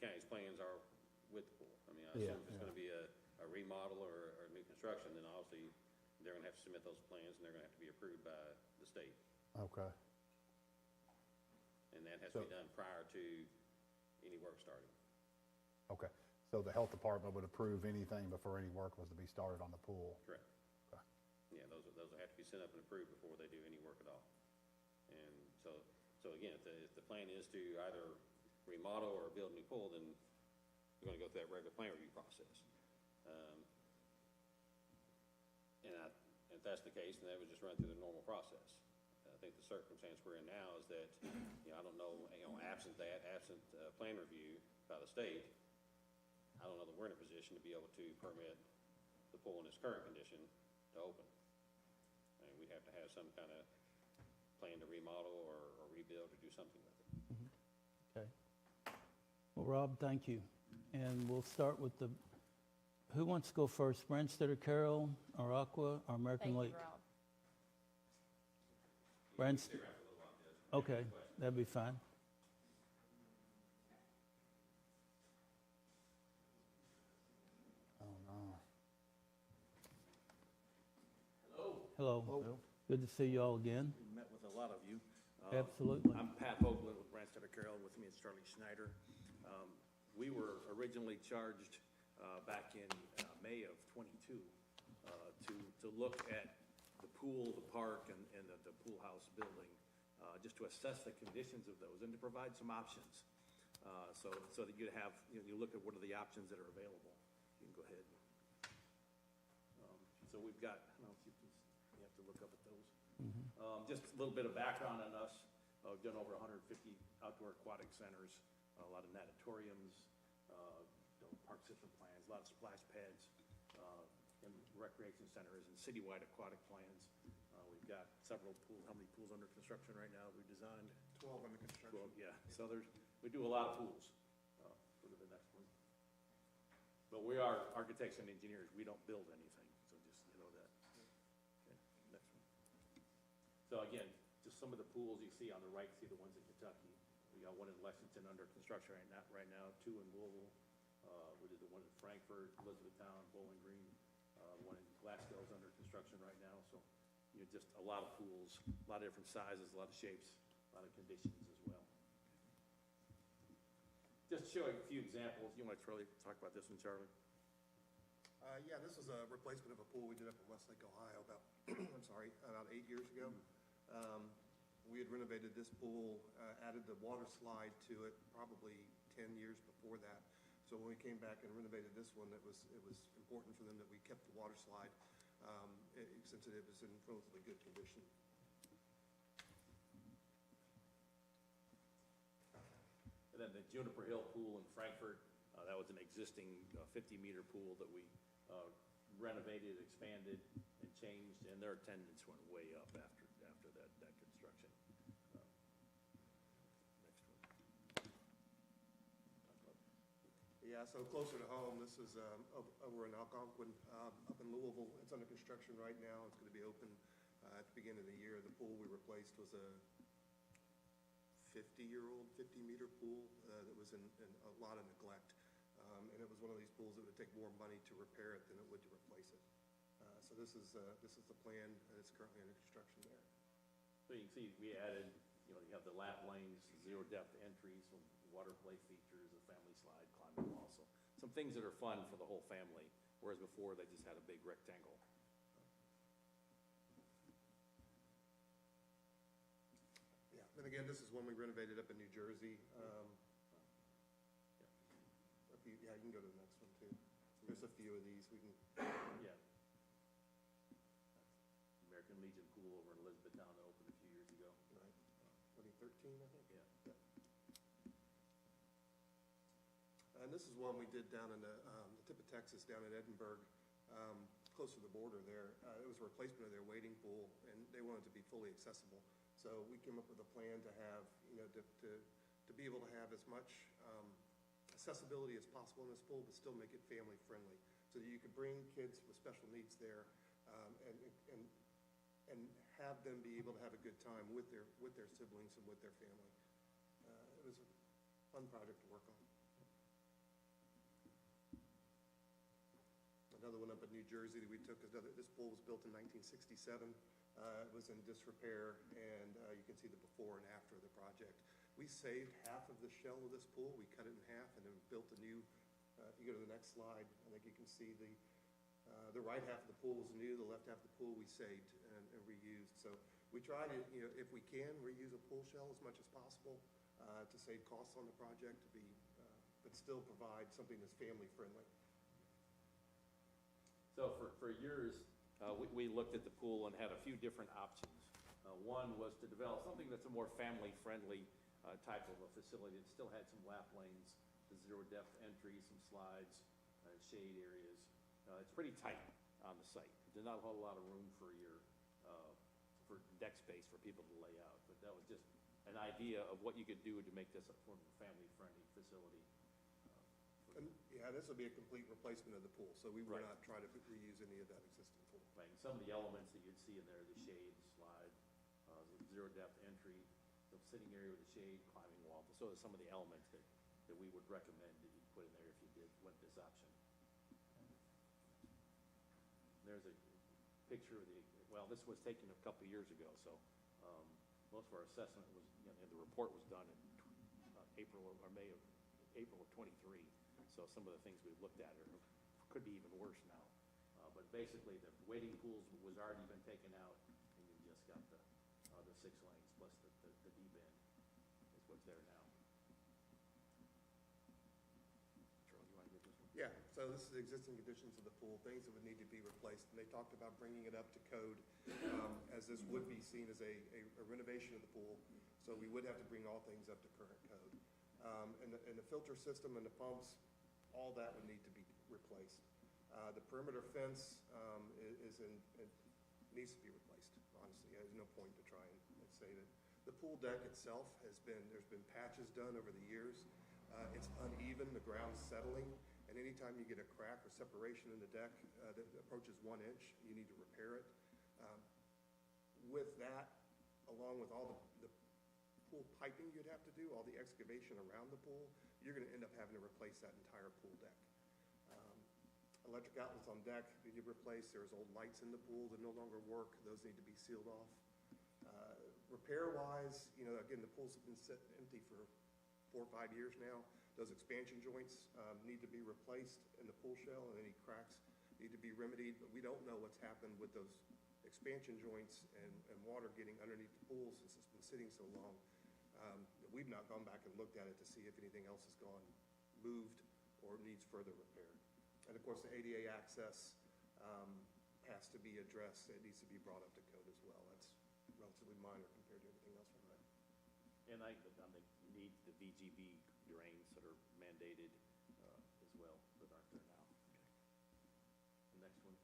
county's plans are with the pool. I mean, I Yeah, assume if it's yeah. gonna be a remodel or new construction, then obviously they're gonna have to submit those plans and they're gonna have to be approved by the state. Okay, And that has to be So- done prior to any work starting. okay. So the health department would approve anything before any work was to be started on the pool? Correct. Okay. Yeah, those will have to be sent up and approved before they do any work at all. And so again, if the plan is to either remodel or build a new pool, then you're gonna go through that regular plan review process. And if that's the case, then that would just run through the normal process. I think the circumstance we're in now is that, you know, I don't know, absent plan review by the state, I don't know that we're in a position to be able to permit the pool in its current condition to open. And we'd have to have some kind of plan to remodel or rebuild or do something with it. okay. Well, Rob, thank you. And we'll start with who wants to go first, Branstead or Carroll, or Aqua, or American Thank Lake? you, Rob. Branstead, okay, that'd be fine. Oh, no. Hello. Good to see you all again. Met with a lot of you. Absolutely. I'm Pat Hoagland with Branstead Carroll, with me is Charlie Schneider. We were originally charged back in May of '22 to look at the pool, the park, and the pool house building, just to assess the conditions of those and to provide some options. So that you'd have, you look at what are the options that are available. You can go ahead. So we've got, I don't know if you have to look up at those. Just a little bit of background on us. We've done over 150 outdoor aquatic centers, a lot of natatoriums, park system plans, a lot of splash pads, and recreation center is in citywide aquatic plans. We've got several pools, how many pools under construction right now? We designed 12 under construction. 12, yeah. So we do a lot of pools for the next one. But we are architects and engineers. We don't build anything, so just, you know that. Okay, next one. So again, just some of the pools you see on the right, see the ones in Kentucky. We got one in Lexington under construction right now, 2 in Louisville. We did the one in Frankfurt, Elizabethtown, Bowling Green. One in Glasgow's under construction right now. So, you know, just a lot of pools, a lot of different sizes, a lot of shapes, a lot of conditions as well. Just to show you a few examples. You want to talk about this one, Charlie? Yeah, this was a replacement of a pool we did up in Westlake, Ohio about, about 8 years ago. We had renovated this pool, added the water slide to it probably 10 years before that. So when we came back and renovated this one, it was important for them that we kept the water slide, since it was in relatively good condition. And then the Juniper Hill Pool in Frankfurt, that was an existing 50-meter pool that we renovated, expanded, and changed, and their attendance went way up after that construction. Next one. Yeah, so closer to home, this is over in Algonquin, up in Louisville. It's under construction right now. It's going to be open at the beginning of the year. The pool we replaced was a 50-year-old, 50-meter pool that was in a lot of neglect. And it was one of these pools that would take more money to repair it than it would to replace it. So this is the plan, and it's currently under construction there. So you can see we added, you know, you have the lap lanes, zero depth entries, some water play features, a family slide, climbing wall. So some things that are fun for the whole family, whereas before they just had a big rectangle. Yeah, and again, this is one we renovated up in New Jersey. Yeah, you can go to the next one too. There's a few of these we can. Yeah. American Legion Pool over in Elizabethtown that opened a few years ago. Right. 2013, I think. Yeah. And this is one we did down in the tip of Texas, down in Edinburgh, close to the border there. It was a replacement of their wading pool, and they wanted to be fully accessible. So we came up with a plan to have, you know, to be able to have as much accessibility as possible in this pool, but still make it family friendly, so that you could bring kids with special needs there, and have them be able to have a good time with their siblings and with their family. It was a fun project to work on. Another one up in New Jersey that we took, this pool was built in 1967. It was in disrepair, and you can see the before and after of the project. We saved half of the shell of this pool. We cut it in half and then built a new, if you go to the next slide, I think you can see the right half of the pool was new, the left half of the pool we saved and reused. So we try to, you know, if we can, reuse a pool shell as much as possible to save costs on the project, but still provide something that's family friendly. So for years, we looked at the pool and had a few different options. One was to develop something that's a more family-friendly type of a facility. It still had some lap lanes, the zero-depth entry, some slides, shade areas. It's pretty tight on the site. There's not a whole lot of room for for deck space for people to lay out. But that was just an idea of what you could do to make this a form of family-friendly facility. And yeah, this will be a complete replacement of the pool, so we will Right. not try to reuse any of that existing pool. Right, and some of the elements that you'd see in there, the shade, the slide, zero-depth entry, the sitting area with the shade, climbing wall. So are some of the elements that we would recommend that you put in there if you went this option. There's a picture of this was taken a couple of years ago, so most of our assessment was, you know, the report was done in April of 23. So some of the things we've looked at could be even worse now. But basically, the wading pools was already been taken out, and you just got the 6 lanes plus the deep end is what's there now. Charlie, you want to get this one? Yeah, so this is the existing conditions of the pool, things that would need to be replaced. And they talked about bringing it up to code, as this would be seen as a renovation of the pool. So we would have to bring all things up to current code. And the filter system and the pumps, all that would need to be replaced. The perimeter fence and needs to be replaced, honestly. There's no point to try and say that. The pool deck itself there's been patches done over the years. It's uneven, the ground's settling, and anytime you get a crack or separation in the deck that approaches 1 inch, you need to repair it. With that, along with all the pool piping you'd have to do, all the excavation around the pool, you're gonna end up having to replace that entire pool deck. Electric outlets on deck need to be replaced. There's old lights in the pool that no longer work. Those need to be sealed off. Repair-wise, again, the pool's been sitting empty for 4 or 5 years now. Those expansion joints need to be replaced in the pool shell, and any cracks need to be remedied. But we don't know what's happened with those expansion joints and water getting underneath the pool since it's been sitting so long. We've not gone back and looked at it to see if anything else has moved, or needs further repair. And of course, the ADA access has to be addressed. It needs to be brought up to code as well. That's relatively minor compared to everything else from that. And I think you need the VGB drains that are mandated as well, that aren't there now. The next one.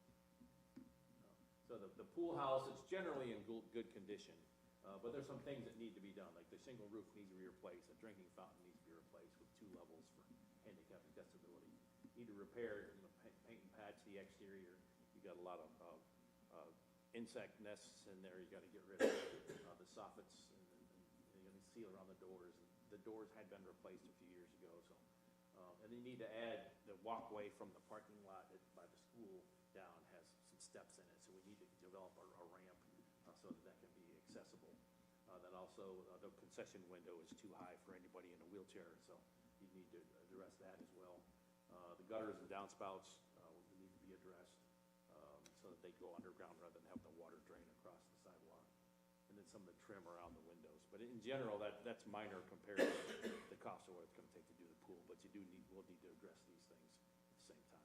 So the pool house, it's generally in good condition, but there's some things that need to be done, like the shingle roof needs to be replaced, a drinking fountain needs to be replaced with 2 levels for handicap accessibility. Need to repair, paint and patch the exterior. You got a lot of insect nests in there. You got to get rid of the soffits, and you got to seal around the doors. And the doors had been replaced a few years ago, so and you need to add the walkway from the parking lot by the school down has some steps in it, so we need to develop a ramp so that can be accessible. Then also the concession window is too high for anybody in a wheelchair, so you need to address that as well. The gutters and downspouts need to be addressed so that they go underground rather than have the water drain across the sidewalk. And then some of the trim around the windows. But in general, that's minor compared to the cost of what it's going to take to do the pool. But will need to address these things at the same time.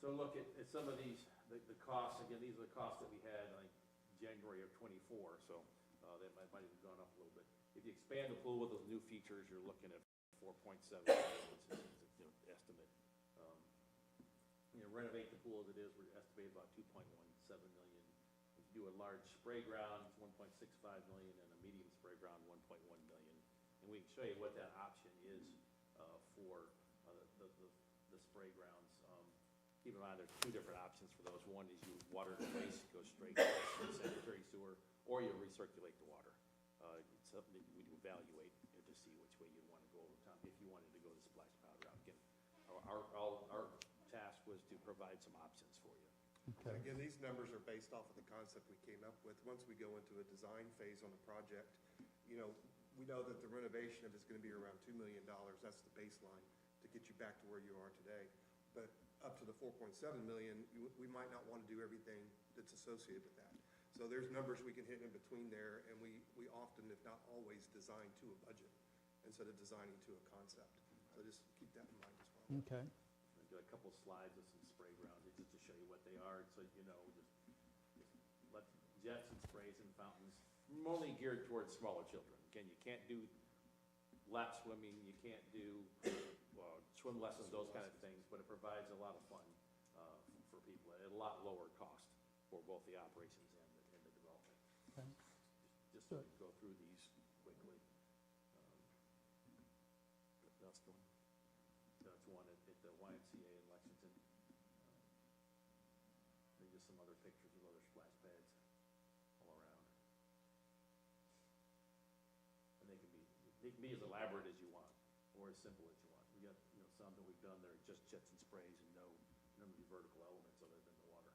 So look at some of these, the costs. Again, these are the costs that we had like January of '24. So that might have gone up a little bit. If you expand the pool with those new features, you're looking at 4.7 million estimate. Renovate the pool as it is, we're estimating about 2.17 million. If you do a large spray ground, it's 1.65 million, and a medium spray ground, 1.1 million. And we can show you what that option is for the spray grounds. Keep in mind, there's 2 different options for those. One is you water the waste, go straight to the sanitary sewer, or you recirculate the water. It's something that we'd evaluate to see which way you'd want to go over time if you wanted to go the splash pad route. Again, our task was to provide some options for you. Okay. Again, these numbers are based off of the concept we came up with. Once we go into a design phase on the project, we know that the renovation of it's going to be around $2 million. That's the baseline to get you back to where you are today. But up to the 4.7 million, we might not want to do everything that's associated with that. So there's numbers we can hit in between there, and we often, if not always, design to a budget instead of designing to a concept. So just keep that in mind as well. Okay. I'll do a couple slides of some spray grounds just to show you what they are, so just let jets and sprays and fountains, mainly geared towards smaller children. Again, you can't do lap swimming, you can't do swim lessons, those kind of things, but it provides a lot of fun for people at a lot lower cost for both the operations and the development. Okay. Just so we can go through these quickly. That's the one. That's one at the YMCA in Lexington. And just some other pictures of other splash pads all around. And they can be as elaborate as you want, or as simple as you want. We got some that we've done that are just jets and sprays and no vertical elements other than the water.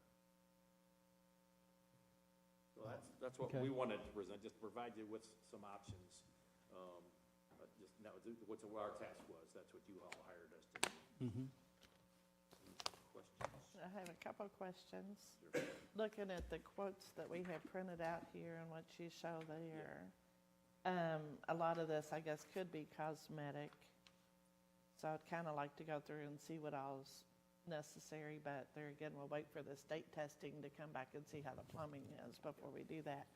So that's what we wanted to present, just provide you with some options. What our task was. That's what you all hired us to do. Mm-hmm. Questions? I have a couple of questions. Sure. Looking at the quotes that we have printed out here and what you show there, a lot of this, I guess, could be cosmetic. So I'd kind of like to go through and see what all's necessary, but there again, we'll wait for the state testing to come back and see how the plumbing is before we do that.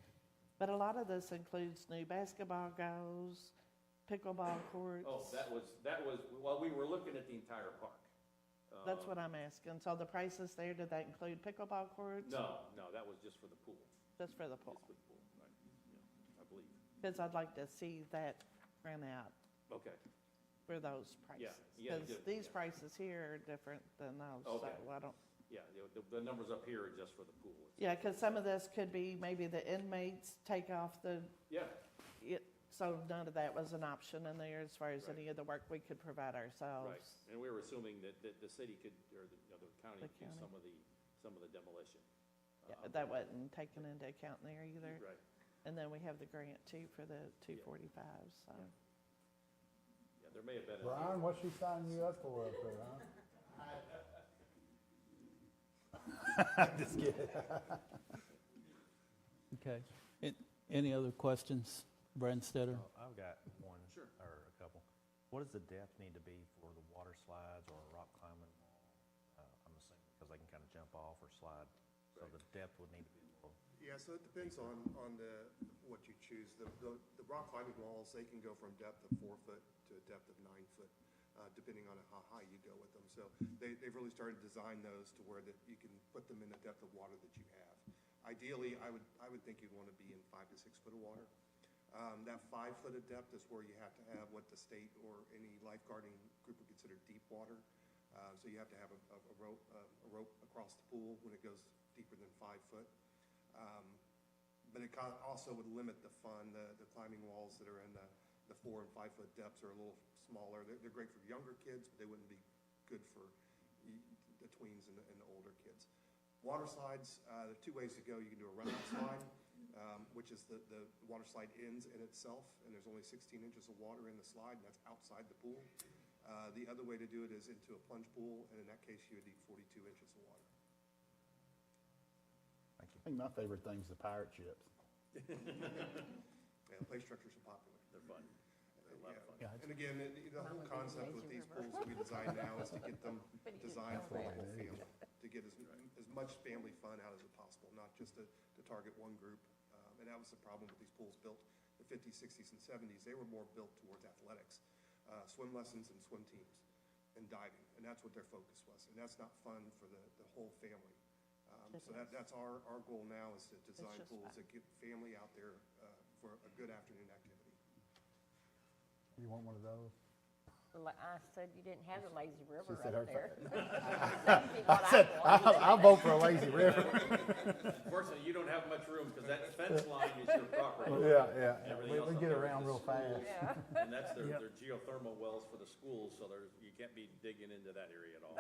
But a lot of this includes new basketball goals, pickleball courts. Oh, that was, well, we were looking at the entire park. That's what I'm asking. So the prices there, did that include pickleball courts? No, that was just for the pool. Just for the pool? Just for the pool, right, yeah, I believe. Because I'd like to see that run out Okay, for those prices. yeah, Because good, these yeah. prices here are different than those, so Okay. I don't. yeah, the numbers up here are just for the pool. Yeah, because some of this could be maybe the inmates take off the, Yeah, so none of that was an option in there as far as Right. any of the work we could provide ourselves. right, and we were assuming that the city could, or the county The could do county. some of the demolition. Yeah, that wasn't taken into account there either. Right, And then we have the grant too for the 245s, so. yeah, there may have been. Brian, what's she signing you up for up there, huh? Just kidding. Okay. Any other questions, Branstetter? I've got one. Sure. Or a couple. What does the depth need to be for the water slides or a rock climbing wall? I'm assuming because they can kind of jump off or slide, so the depth would need to be low. Yeah, so it depends on what you choose. The rock climbing walls, they can go from depth of 4 foot to a depth of 9 foot, depending on how high you go with them. So they've really started to design those to where that you can put them in the depth of water that you have. Ideally, I would think you'd want to be in 5 to 6 foot of water. That 5 foot of depth is where you have to have what the state or any lifeguarding group would consider deep water. So you have to have a rope across the pool when it goes deeper than 5 foot. But it also would limit the fun. The climbing walls that are in the 4 and 5 foot depths are a little smaller. They're great for younger kids, but they wouldn't be good for the tweens and the older kids. Water slides, there are 2 ways to go. You can do a run-out slide, which is the water slide ends in itself, and there's only 16 inches of water in the slide, and that's outside the pool. The other way to do it is into a plunge pool, and in that case, you would need 42 inches of water. I think my favorite thing is the pirate ships. Yeah, play structures are popular. They're fun. They're a lot of fun. Yeah, And again, the whole concept with these pools that we design now is to get them designed for the whole family, to get as much family fun out as possible, not just to target one group. And that was the problem with these pools built in the 50s, 60s, and 70s. They were more built towards athletics, swim lessons and swim teams, and diving. And that's what their focus was. And that's not fun for the whole family. So that's our goal now, is to design just pools fun. that get family out there for a good afternoon activity. You want one of those? I said you didn't have the lazy river She said right her there. fa- That'd be what I want. I'll vote for a lazy river. Unfortunately, you don't have much room because that fence line is your property. Yeah. Everything else We up get there around is real the fast. schools. Yeah. And that's their geothermal wells for the schools, so you can't be digging into that area at all.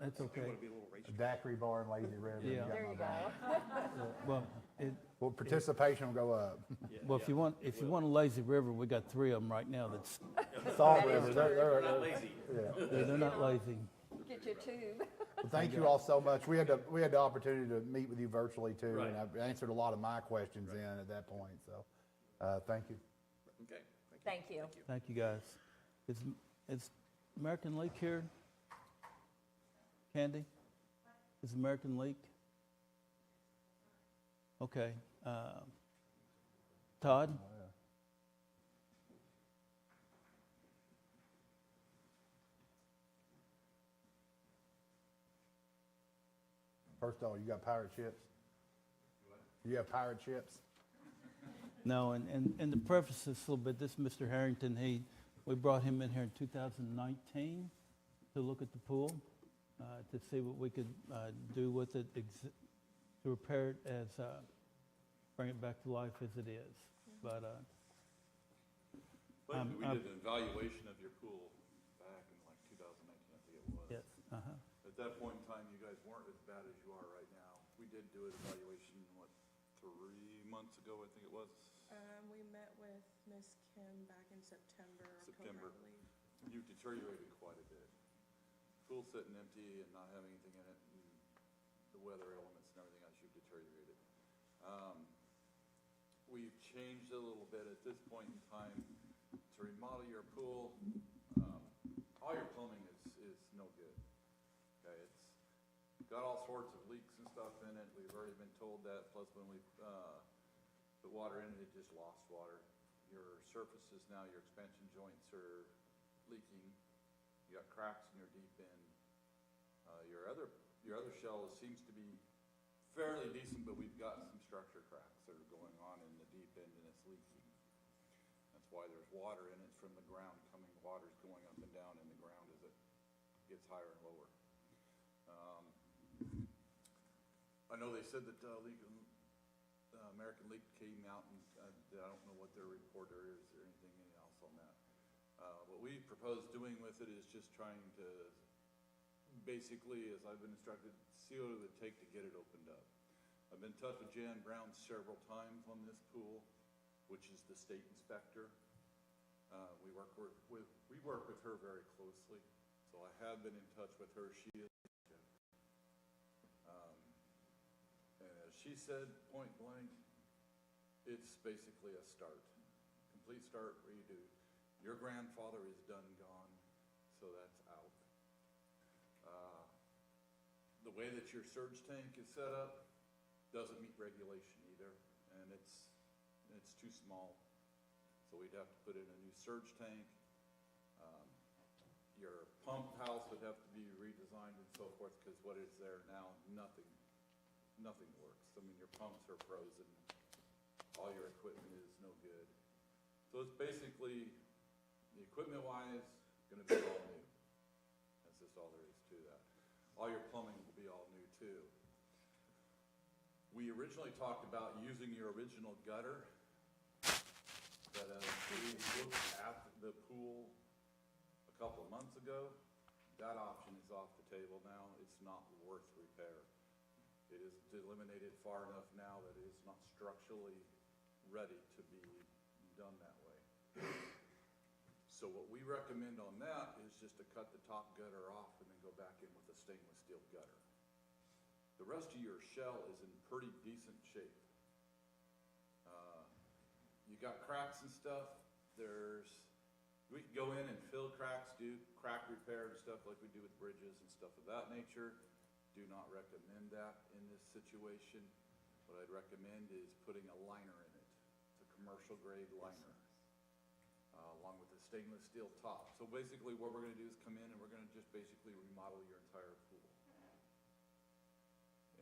That's You okay. want to be a little A racetrack. daiquiri bar and lazy river. Yeah. got There my you back. go. Well, Participation will go up. if you want a lazy river, we got 3 of them right now. That's Salt That is river, true. They're not lazy. they're not lazy. Get your tube. Well, thank you all so much. We had the opportunity to meet with you virtually too, Right. and I've answered a lot of my questions then at that point. So, thank you. Okay. Thank you. Thank you, guys. Is American League here? Candy? Is American League? Okay. Todd? First of all, you got pirate ships? You have pirate ships? No, and to preface this a little bit, this Mr. Harrington, we brought him in here in 2019 to look at the pool, to see what we could do with it, to repair it as, bring it back to life as it is. But We did an evaluation of your pool back in like 2019, I think it was. yes, At that point in time, you guys weren't as bad as you are right now. We did do an evaluation, 3 months ago, I think it was? We met with Miss Kim back in September, September. October, I believe. You've deteriorated quite a bit. Pool sitting empty and not having anything in it, and the weather elements and everything else, you've deteriorated. We've changed a little bit at this point in time to remodel your pool. All your plumbing is no good. Okay, it's got all sorts of leaks and stuff in it. We've already been told that. Plus, when we put water in it, it just lost water. Your surfaces now, your expansion joints are leaking. You got cracks in your deep end. your other shell seems to be fairly decent, but we've got some structure cracks that are going on in the deep end and it's leaking. That's why there's water in it from the ground coming, water's going up and down in the ground as it gets higher and lower. I know they said that American League came out and I don't know what their report is or anything else on that. What we propose doing with it is just trying to, basically, as I've been instructed, see what it would take to get it opened up. I've been in touch with Jan Brown several times on this pool, which is the state inspector. We work with her very closely, so I have been in touch with her. She is, and as she said, point blank, it's basically a start, complete start, redo. Your grandfather is done gone, so that's out. The way that your surge tank is set up doesn't meet regulation either, and it's too small. So we'd have to put in a new surge tank. Your pump house would have to be redesigned and so forth, because what is there now, nothing works. I mean, your pumps are frozen. All your equipment is no good. So it's basically, the equipment-wise, gonna be all new. That's just all there is to that. All your plumbing will be all new too. We originally talked about using your original gutter, but we looked at the pool a couple of months ago. That option is off the table now. It's not worth repair. It is eliminated far enough now that it is not structurally ready to be done that way. So what we recommend on that is just to cut the top gutter off and then go back in with a stainless steel gutter. The rest of your shell is in pretty decent shape. You got cracks and stuff. We can go in and fill cracks, do crack repair and stuff like we do with bridges and stuff of that nature. Do not recommend that in this situation. What I'd recommend is putting a liner in it. It's a commercial grade liner, along with a stainless steel top. So basically what we're gonna do is come in and we're gonna just basically remodel your entire pool.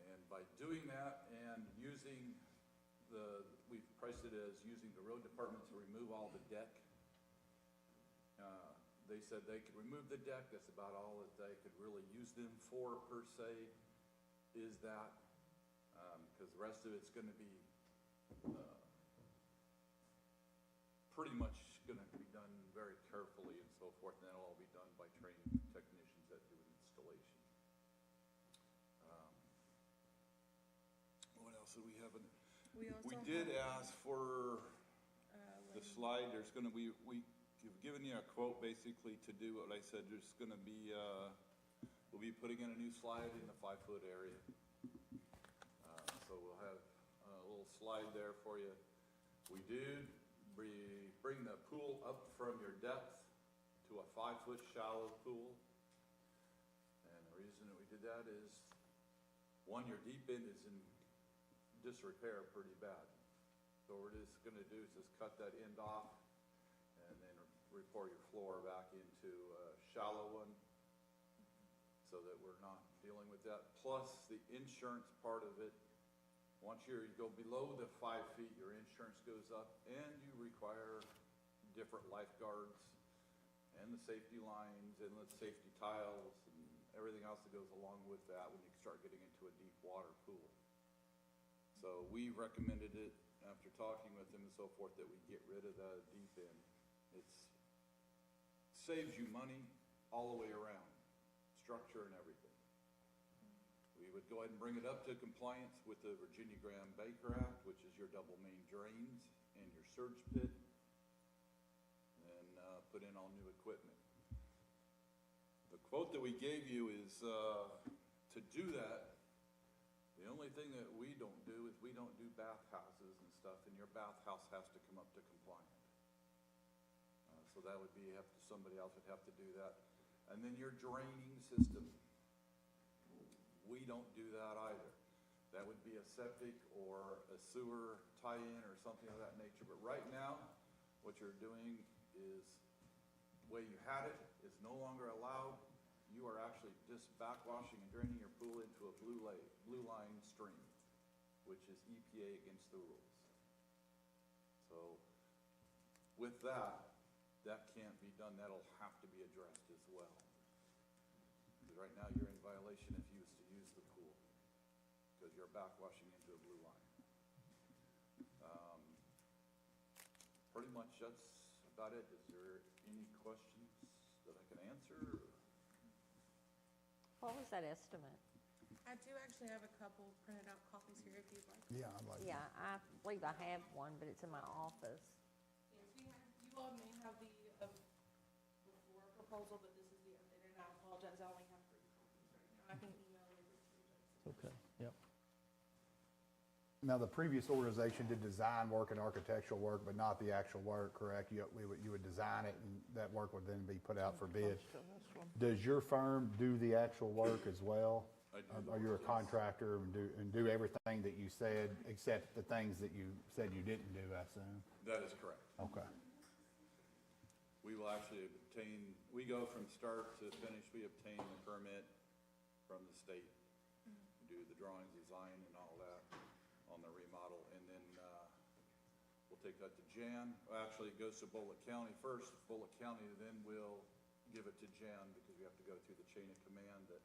And by doing that and using we've priced it as using the road department to remove all the deck. They said they could remove the deck, that's about all that they could really use them for per se, is that, because the rest of it's gonna be pretty much gonna be done very carefully and so forth, and that'll all be done by trained technicians that do an installation. What else did we have? We did ask for the slide. There's gonna be, we've given you a quote basically to do what I said. There's gonna be, we'll be putting in a new slide in the 5-foot area. So we'll have a little slide there for you. We did bring the pool up from your depth to a 5-foot shallow pool. And the reason that we did that is, one, your deep end is in disrepair pretty bad. So what we're just gonna do is just cut that end off and then pour your floor back into a shallow one so that we're not dealing with that. Plus the insurance part of it, once you go below the 5 feet, your insurance goes up and you require different lifeguards and the safety lines and the safety tiles and everything else that goes along with that when you start getting into a deep water pool. So we recommended it after talking with them and so forth that we get rid of the deep end. It saves you money all the way around, structure and everything. We would go ahead and bring it up to compliance with the Virginia Graham-Baker Act, which is your double main drains and your surge pit, and put in all new equipment. The quote that we gave you is to do that. The only thing that we don't do is we don't do bathhouses and stuff, and your bathhouse has to come up to compliant. So that would be, somebody else would have to do that. And then your draining system, we don't do that either. That would be a septic or a sewer tie-in or something of that nature. But right now, what you're doing is, the way you had it is no longer allowed. you are actually just backwashing and draining your pool into a blue line stream, which is EPA against the rules. So with that, that can't be done. That'll have to be addressed as well. Because right now you're in violation if you was to use the pool, because you're backwashing into a blue line. Pretty much that's about it. Is there any questions that I can answer? What was that estimate? I do actually have a couple printed out copies here if you'd like. Yeah, I'd like. Yeah, I believe I have one, but it's in my office. Yes, you all may have the before proposal, but this is the updated, and I apologize, I only have 3 copies right now. I can email it over to you. Okay, yep. Now, the previous organization did design work and architectural work, but not the actual work, correct? You would design it, and that work would then be put out for bid. Does your firm do the actual work as well? I do. Are you a contractor and do everything that you said, except the things that you said you didn't do, I assume? That is correct. Okay. We will actually obtain, we go from start to finish, we obtain the permit from the state, do the drawing, design, and all that on the remodel, and then we'll take that to Jan. Well, actually, it goes to Bullitt County first. Bullitt County then will give it to Jan, because we have to go through the chain of command that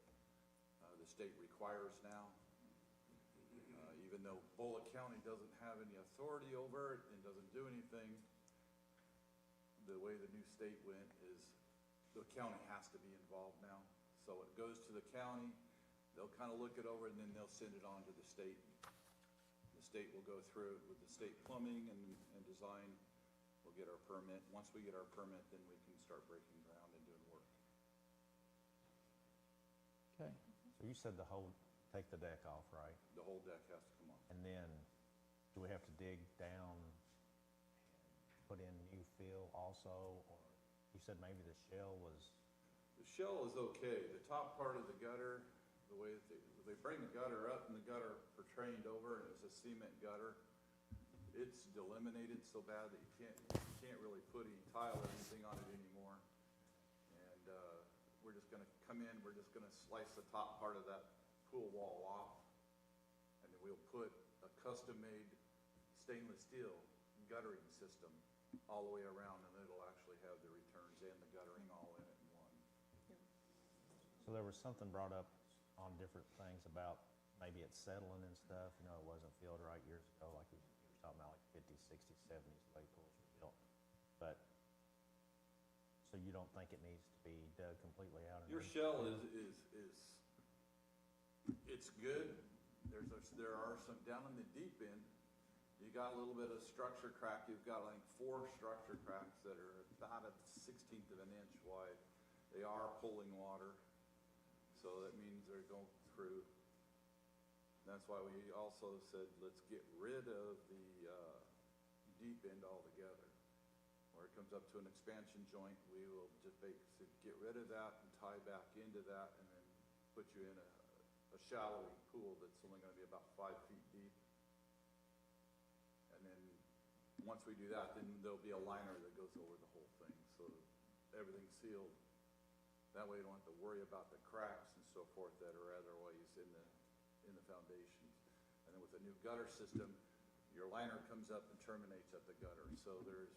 the state requires now. Even though Bullitt County doesn't have any authority over it and doesn't do anything, the way the new state went is the county has to be involved now. So it goes to the county, they'll kind of look it over, and then they'll send it on to the state. The state will go through it with the state plumbing and design. We'll get our permit. Once we get our permit, then we can start breaking ground and doing work. Okay. So you said take the deck off, right? The whole deck has to come off. And then, do we have to dig down and put in new fill also? Or you said maybe the shell was... The shell is okay. The top part of the gutter, the way that they bring the gutter up and the gutter portrayed over, and it's a cement gutter. It's delaminated so bad that you can't really put any tile or anything on it anymore. And we're just gonna come in, we're just gonna slice the top part of that pool wall off, and then we'll put a custom-made stainless steel guttering system all the way around, and it'll actually have the returns and the guttering all in it in one. So there was something brought up on different things about maybe it's settling and stuff. You know, it wasn't filled right years ago, like you were talking about, like 50s, 60s, 70s, the way pools were built. But, so you don't think it needs to be dug completely out? Your shell it's good. There are some, down in the deep end, you got a little bit of structure crack. You've got like 4 structure cracks that are about a 1/16 of an inch wide. They are pulling water, so that means they're going through. That's why we also said, let's get rid of the deep end altogether. Where it comes up to an expansion joint, we will just basically get rid of that and tie back into that, and then put you in a shallow pool that's only going to be about 5 feet deep. And then once we do that, then there'll be a liner that goes over the whole thing, so everything's sealed. That way you don't have to worry about the cracks and so forth that are otherwise in the foundations. And then with the new gutter system, your liner comes up and terminates at the gutter, so there's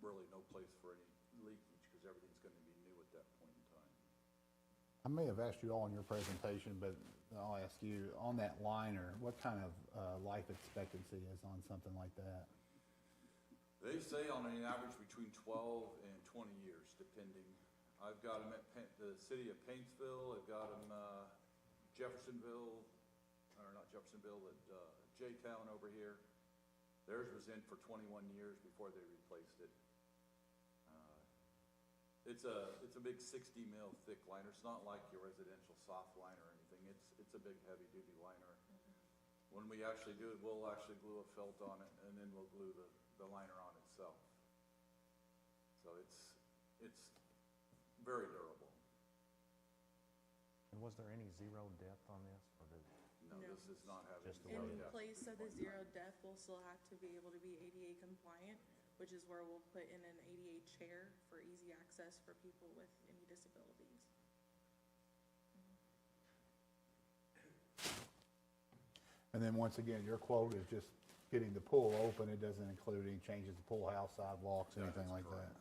really no place for any leakage, because everything's going to be new at that point in time. I may have asked you all in your presentation, but I'll ask you, on that liner, what kind of life expectancy is on something like that? They say on an average between 12 and 20 years, depending. I've got them at the city of Paintsville. I've got them Jeffersonville, or not Jeffersonville, but J-Town over here. Theirs was in for 21 years before they replaced it. It's a big 60 mil thick liner. It's not like your residential soft liner or anything. It's a big heavy duty liner. When we actually do it, we'll actually glue a felt on it, and then we'll glue the liner on itself. So it's very durable. And was there any zero depth on this? Or did No, No. this does not have Just any the In depth. place of the zero depth, we'll still have to be able to be ADA compliant, which is where we'll put in an ADA chair for easy access for people with any disabilities. And then once again, your quote is just getting the pool open. It doesn't include any changes to pool house, sidewalks, anything like that.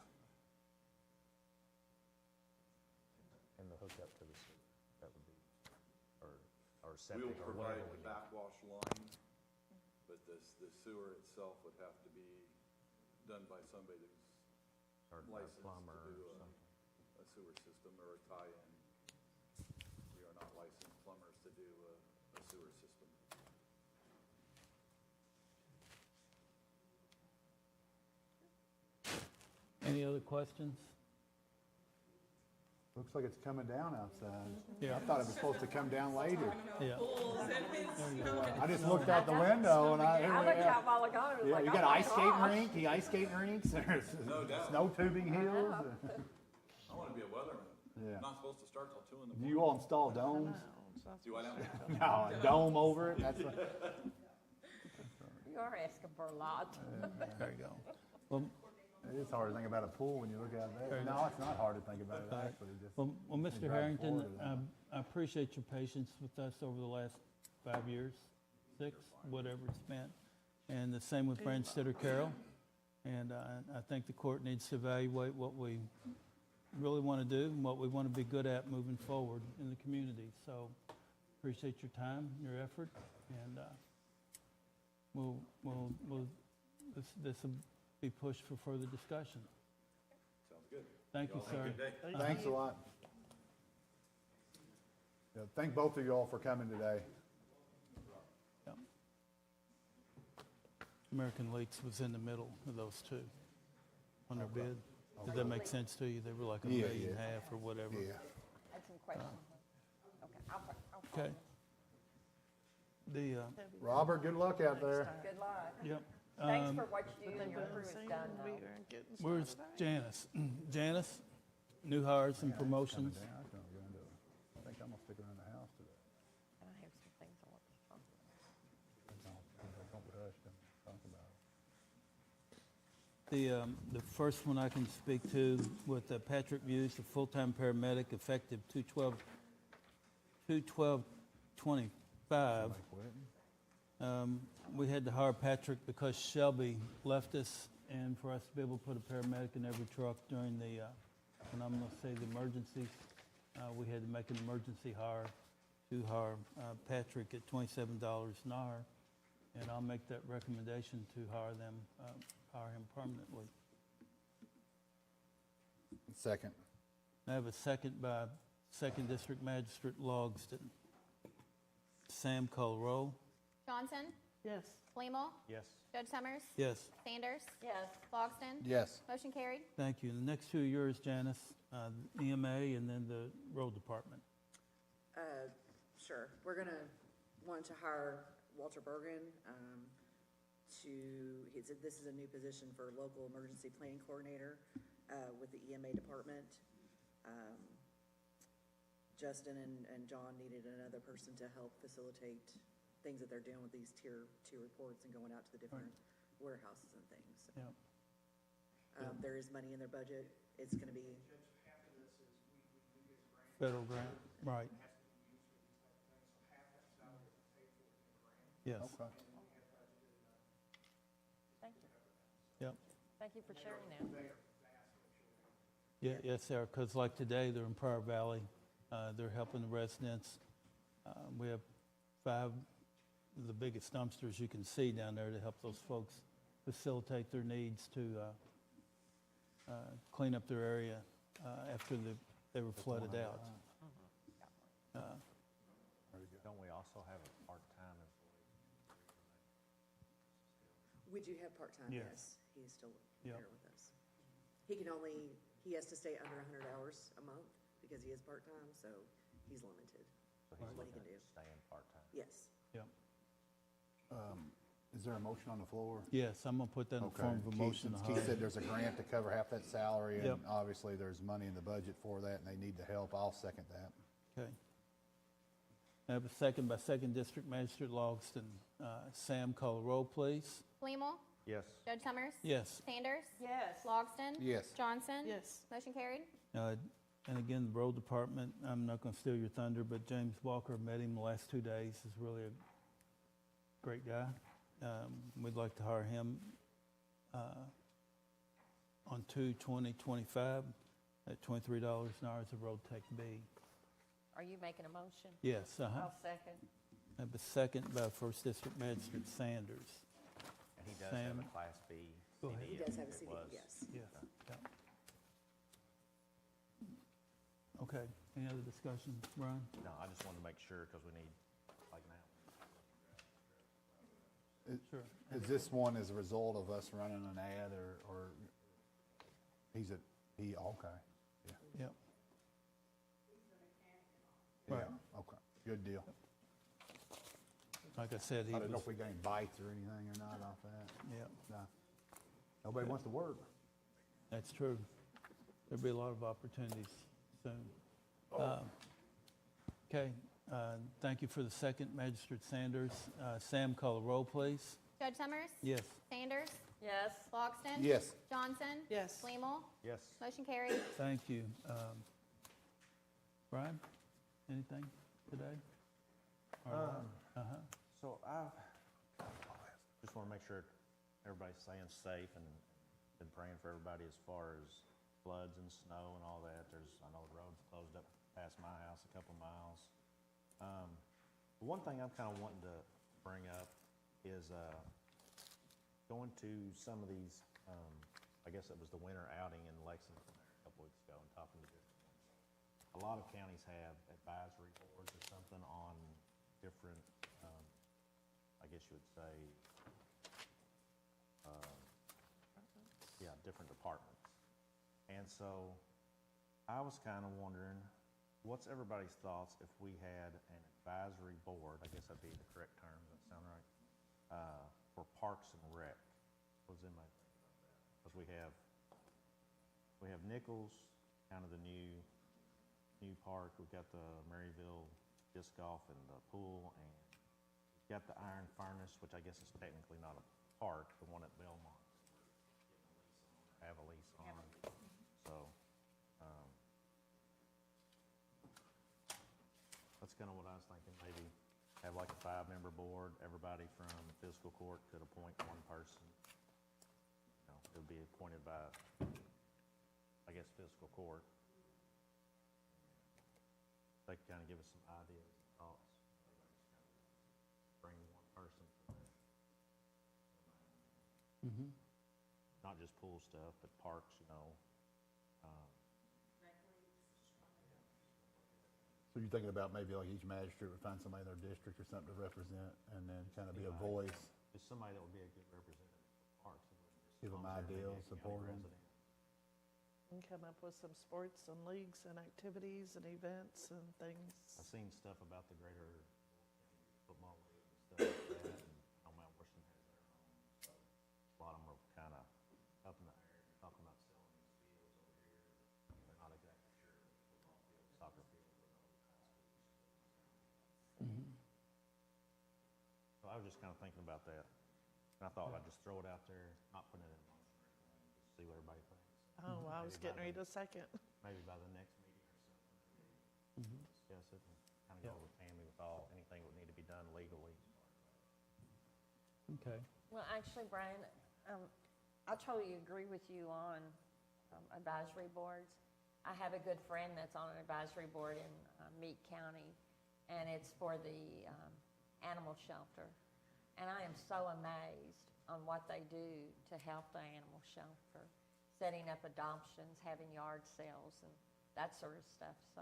And the hookup to the sewer, that would be, or We'll septic or provide whatever we the need. backwash line, but the sewer itself would have to be done by somebody who's Or a licensed plumber to do or something. a sewer system or a tie-in. We are not licensed plumbers to do a sewer system. Any other questions? Looks like it's coming down outside. Yeah. I thought it was supposed to come down later. Yeah. I just looked out the window and I looked out while ago, and it was Yeah, like, you oh got an my ice skating gosh. rink, the ice skating rinks, there's No doubt. snow tubing hills. I want to be a weatherman. Yeah. Not supposed to start till 2 in the Do morning. you all install domes? Do I now? No, a dome over it, that's, You are asking for a lot. There you go. Well, it is hard to think about a pool when you look out there. No, it's not hard to think about it, actually, just. well, Mr. drive Harrington, forward to that. I appreciate your patience with us over the last 5 years, 6, whatever it's been. And the same with Branstetter Carroll. And I think the court needs to evaluate what we really want to do and what we want to be good at moving forward in the community. So appreciate your time, your effort, and this will be pushed for further discussion. Sounds good. Thank you, Y'all have a sir. good day. Thanks a lot. Yeah, thank both of you all for coming today. Yep. American Leaks was in the middle of those two on their bid. Did that make sense to you? They were like a Yeah, million and yeah. a half or whatever. Yeah. I had some questions. Okay, I'll Okay. The, Robert, good luck out there. Good luck. yep. Thanks for what you do and your crew has done, though. Where's Janice? Janice, new hires and promotions. I think I'm gonna stick around the house today. And I have some things I want to talk about. Don't rush, don't talk about it. The first one I can speak to with Patrick Muse, a full-time paramedic, effective 2/12/25. We had to hire Patrick because Shelby left us, and for us to be able to put a paramedic in every truck during the, and I'm going to say the emergencies, we had to make an emergency hire to hire Patrick at $27 an hour, and I'll make that recommendation to hire him permanently. Second. I have a second by Second District Magistrate Logston. Sam call roll. Johnson, Yes. Flemmel, Yes. Judge Summers, Yes. Sanders, Yes. Logston. Yes. Motion carried. Thank you. The next two are yours, Janice, EMA and then the road department. Sure. We're gonna want to hire Walter Bergen, this is a new position for local emergency planning coordinator, with the EMA department. Justin and John needed another person to help facilitate things that they're doing with these tier 2 reports and going out to the different warehouses and things. So, Yeah. there is money in their budget. It's gonna be, Federal grant, right. Yes. Okay. Thank you. Yep. Thank you for sharing that. Yeah, yes, sir, because like today, they're in Prior Valley. They're helping the residents. We have 5 of the biggest dumpsters you can see down there to help those folks facilitate their needs to clean up their area after they were flooded out. Don't we also have a part-time employee? we do have part-time, Yes. yes. He's still Yep. here with us. He has to stay under 100 hours a month because he is part-time, so he's limited. So he's What he looking can at do. staying part-time. Yes. Yep. Is there a motion on the floor? Yes, I'm going to put that in the form of a Keith- motion to since Keith hire. said there's a grant to cover half that salary, and Yep. obviously there's money in the budget for that, and they need the help, I'll second that. Okay. I have a second by Second District Magistrate Logston. Sam, call the roll, please. Flemmel, Yes. Judge Summers, Yes. Sanders, Yes. Logston. Yes. Johnson. Yes. Motion carried. And again, the road department, I'm not going to steal your thunder, but James Walker, met him the last 2 days, is really great guy. We'd like to hire him on 2/20/25 at $23 an hour as a road tech B. Are you making a motion? Yes, I'll second. I have a second by First District Magistrate Sanders. And he does have Sam? a Class B Go ahead. CDL. He does have a It CD, was. yes. Yes. Yeah. Okay, any other discussion, Brian? No, I just wanted to make sure, because we need, like now. Sure. Is this one as a result of us running an ad, or okay, yeah. Yep. Yeah, Right. okay, good deal. Like I said, he I don't know was, if we got any bites or anything or not off that. yeah, No. Nobody wants to work. that's true. There'll be a lot of opportunities soon. Okay, thank you for the second, Magistrate Sanders. Sam, call the roll, please. Judge Summers? Yes. Sanders? Yes. Logston? Yes. Johnson? Yes. Flamel? Yes. Motion carried. Thank you. Brian, anything today? So I just want to make sure everybody's staying safe, and been praying for everybody as far as floods and snow and all that. I know the road's closed up past my house a couple miles. One thing I'm kind of wanting to bring up is going to some of these, I guess it was the winter outing in Lexington a couple weeks ago, and talking to different ones. A lot of counties have advisory boards or something on different, I guess you would say, different departments. And so I was kind of wondering, what's everybody's thoughts if we had an advisory board, I guess that'd be the correct term, does that sound right? For Parks and Rec. What was in my thinking about that? Because we have Nichols, kind of the new park. We've got the Maryville disc golf and the pool, and we've got the Iron Furnace, which I guess is technically not a park, the one at Belmont. Have a lease on. So that's kind of what I was thinking. Maybe have like a 5-member board. Everybody from fiscal court could appoint one person. It would be appointed by, I guess, fiscal court. They could kind of give us some ideas and thoughts. Bring one person for that. Mm-hmm. Not just pool stuff, but parks, So you're thinking about maybe like each magistrate would find somebody in their district or something to represent, and then kind of be a voice, Just somebody that would be a good representative for parks. give them ideas, support them. And come up with some sports and leagues and activities and events and things. I've seen stuff about the greater football league and stuff like that, and Mount Washington has their own. So a lot of them are kind of up in the air, talking about selling these fields over here. They're not exactly sure if it's football field, soccer field, or the old high school. So I was just kind of thinking about that. And I thought I'd just throw it out there, not putting it in motion or anything, just see what everybody thinks. Oh, I was getting ready to second. Maybe by the next meeting or something, discuss it and kind of go with Tammy with anything that would need to be done legally. Okay. Well, actually, Brian, I totally agree with you on advisory boards. I have a good friend that's on an advisory board in Meade County, and it's for the animal shelter. And I am so amazed on what they do to help the animal shelter, setting up adoptions, having yard sales, and that sort of stuff. So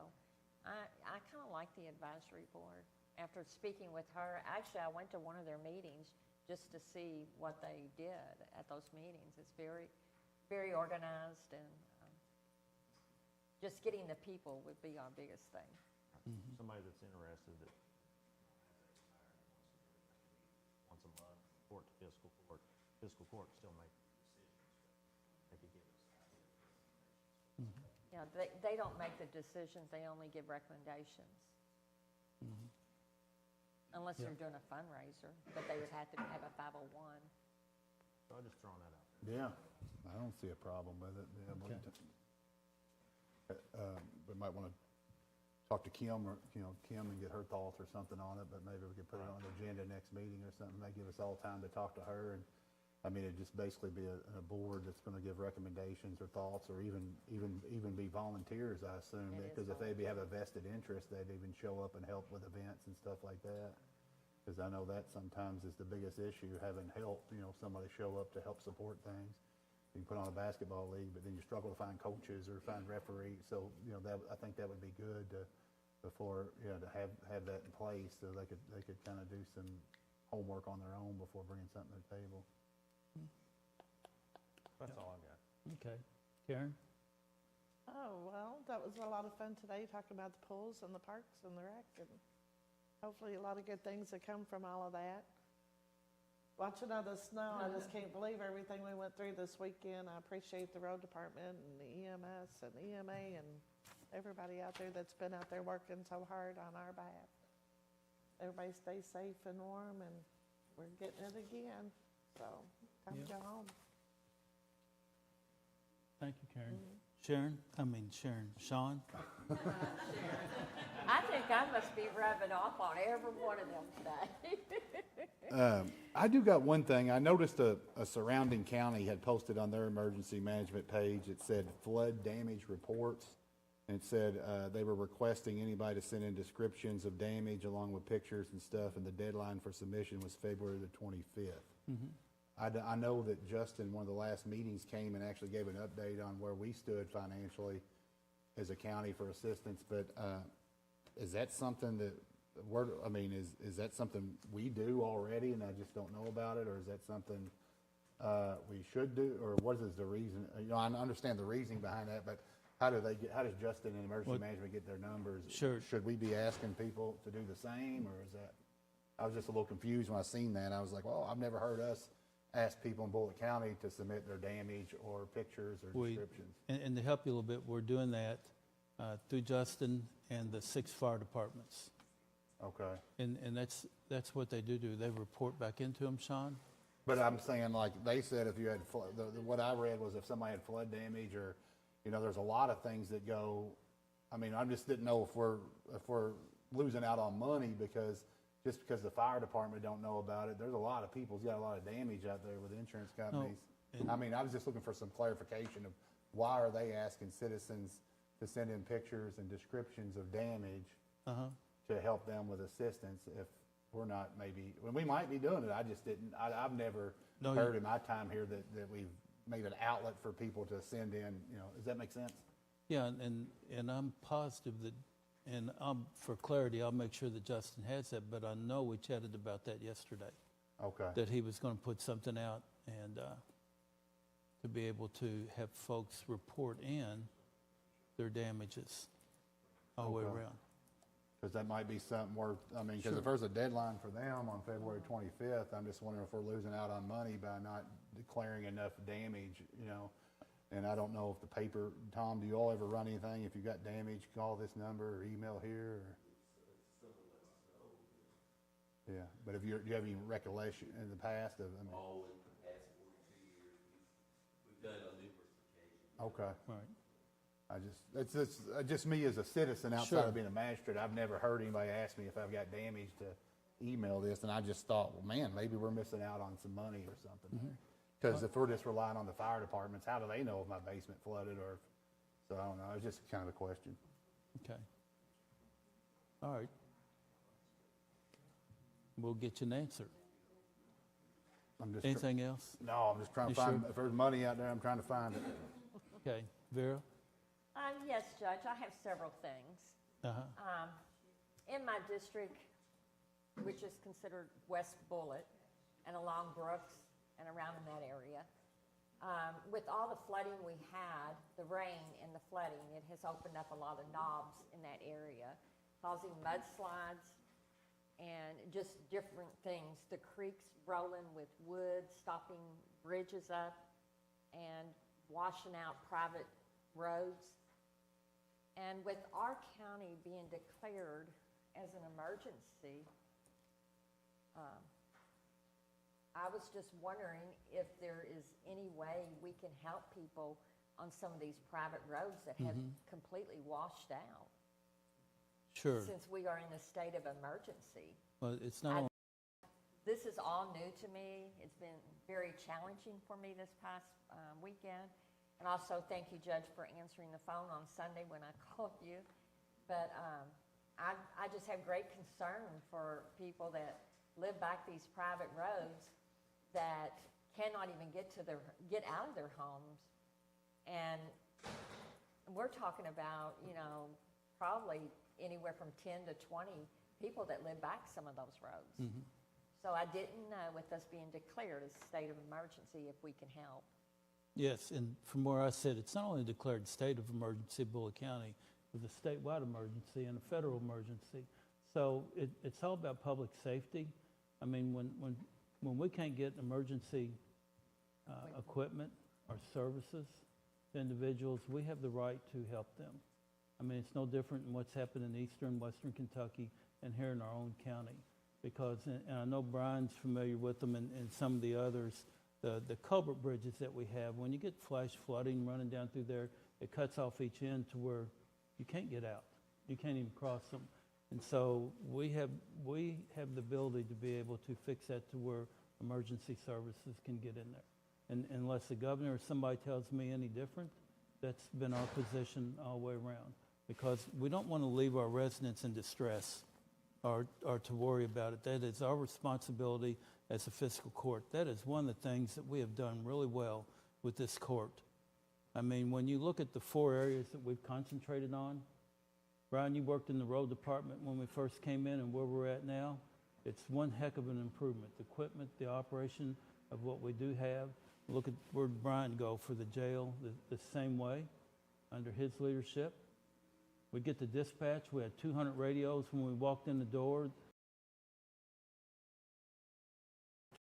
I kind of like the advisory board. After speaking with her, actually, I went to one of their meetings just to see what they did at those meetings. It's very, very organized, and just getting the people would be our biggest thing. Somebody that's interested that once a month, report to fiscal court. Fiscal court still make decisions, but they could give us ideas. Yeah, they don't make the decisions, they only give recommendations. Unless they're doing a fundraiser, but they would have to have a 501. So I'm just throwing that out there. Yeah, I don't see a problem with it. Yeah, Okay. we might want to talk to Kim or, Kim and get her thoughts or something on it, but maybe we could put it on the agenda next meeting or something. May give us all time to talk to her. And I mean, it'd just basically be a board that's going to give recommendations or thoughts, or even be volunteers, I assume. Because if they have a vested interest, they'd even show up and help with events and stuff like that. Because I know that sometimes is the biggest issue, having help, somebody show up to help support things. You can put on a basketball league, but then you struggle to find coaches or find referees. So, I think that would be good to have that in place, so they could kind of do some homework on their own before bringing something to the table. That's all I've got. Okay. Karen? Oh, well, that was a lot of fun today, talking about the pools and the parks and the rec, and hopefully a lot of good things that come from all of that. Watching all the snow, I just can't believe everything we went through this weekend. I appreciate the road department and the EMS and the EMA and everybody out there that's been out there working so hard on our behalf. Everybody stay safe and warm, and we're getting it again, so time to go home. Thank you, Karen. Sharon? Sean? I think I must be rubbing off on every one of them today. I do got one thing. I noticed a surrounding county had posted on their emergency management page. It said flood damage reports. And it said they were requesting anybody to send in descriptions of damage along with pictures and stuff. And the deadline for submission was February the 25th. Mm-hmm. I know that Justin, one of the last meetings, came and actually gave an update on where we stood financially as a county for assistance. But is that something that is that something we do already and I just don't know about it, or is that something we should do, or what is the reason? I understand the reasoning behind that, but how does Justin and emergency management get their numbers? Sure. Should we be asking people to do the same, or is that? I was just a little confused when I seen that. I was like, well, I've never heard us ask people in Bullitt County to submit their damage or pictures or descriptions. And to help you a little bit, we're doing that through Justin and the 6 fire departments. Okay. And that's what they do. They report back into them, Sean? But I'm saying, like they said, if you had what I read was if somebody had flood damage, or there's a lot of things that go. I mean, I just didn't know if we're losing out on money because the fire department don't know about it. There's a lot of people who's got a lot of damage out there with insurance companies. No, I mean, I was just looking for some clarification of why are they asking citizens to send in pictures and descriptions of damage to help them with assistance if we're not we might be doing it. I just didn't. I've never heard in my time here that we've made an outlet for people to send in. Does that make sense? Yeah, and I'm positive that. And for clarity, I'll make sure that Justin has that, but I know we chatted about that yesterday. Okay. That he was going to put something out and to be able to have folks report in their damages all the way around. Because that might be something worth, because if there's a deadline for them on February 25th, I'm just wondering if we're losing out on money by not declaring enough damage, And I don't know if the paper, Tom, do you all ever run anything? If you got damage, call this number or email here. Yeah, but do you have any recollection in the past of? In the past 42 years, we've done it on numerous occasions. Okay. All right. It's just me as a citizen outside of being a magistrate. I've never heard anybody ask me if I've got damage to email this, and I just thought, well, man, maybe we're missing out on some money or something. Because if we're just relying on the fire departments, how do they know if my basement flooded or? So I don't know. It's just kind of a question. Okay. All right. We'll get you an answer. Anything else? No, I'm just trying to find. Sure? If there's money out there, I'm trying to find it. Okay, Vera. Yes, Judge. I have several things. In my district, which is considered West Bullitt and along Brooks and around in that area. With all the flooding we had, the rain and the flooding, it has opened up a lot of knobs in that area, causing mudslides and just different things. The creeks rolling with wood, stopping bridges up, and washing out private roads. And with our county being declared as an emergency, I was just wondering if there is any way we can help people on some of these private roads that have completely washed out. Sure. since we are in a state of emergency. Well, it's not only, This is all new to me. It's been very challenging for me this past weekend. And also, thank you, Judge, for answering the phone on Sunday when I called you. But I just have great concern for people that live back these private roads that cannot even get out of their homes. And we're talking about, probably anywhere from 10 to 20 people that live back some of those roads. So I didn't know, with us being declared a state of emergency, if we can help. yes, and from where I sit, it's not only a declared state of emergency in Bullitt County, it's a statewide emergency and a federal emergency. So it's all about public safety. I mean, when we can't get emergency equipment or services to individuals, we have the right to help them. I mean, it's no different than what's happened in eastern, western Kentucky and here in our own county. Because, and I know Brian's familiar with them and some of the others, the culvert bridges that we have, when you get flash flooding running down through there, it cuts off each end to where you can't get out. You can't even cross them. And so we have the ability to be able to fix that to where emergency services can get in there. And unless the governor or somebody tells me any different, that's been our position all the way around. Because we don't want to leave our residents in distress or to worry about it. That is our responsibility as a fiscal court. That is one of the things that we have done really well with this court. I mean, when you look at the 4 areas that we've concentrated on, Brian, you worked in the road department when we first came in, and where we're at now, it's one heck of an improvement. The equipment, the operation of what we do have. Look at where'd Brian go for the jail, the same way, under his leadership. We get the dispatch. We had 200 radios when we walked in the door.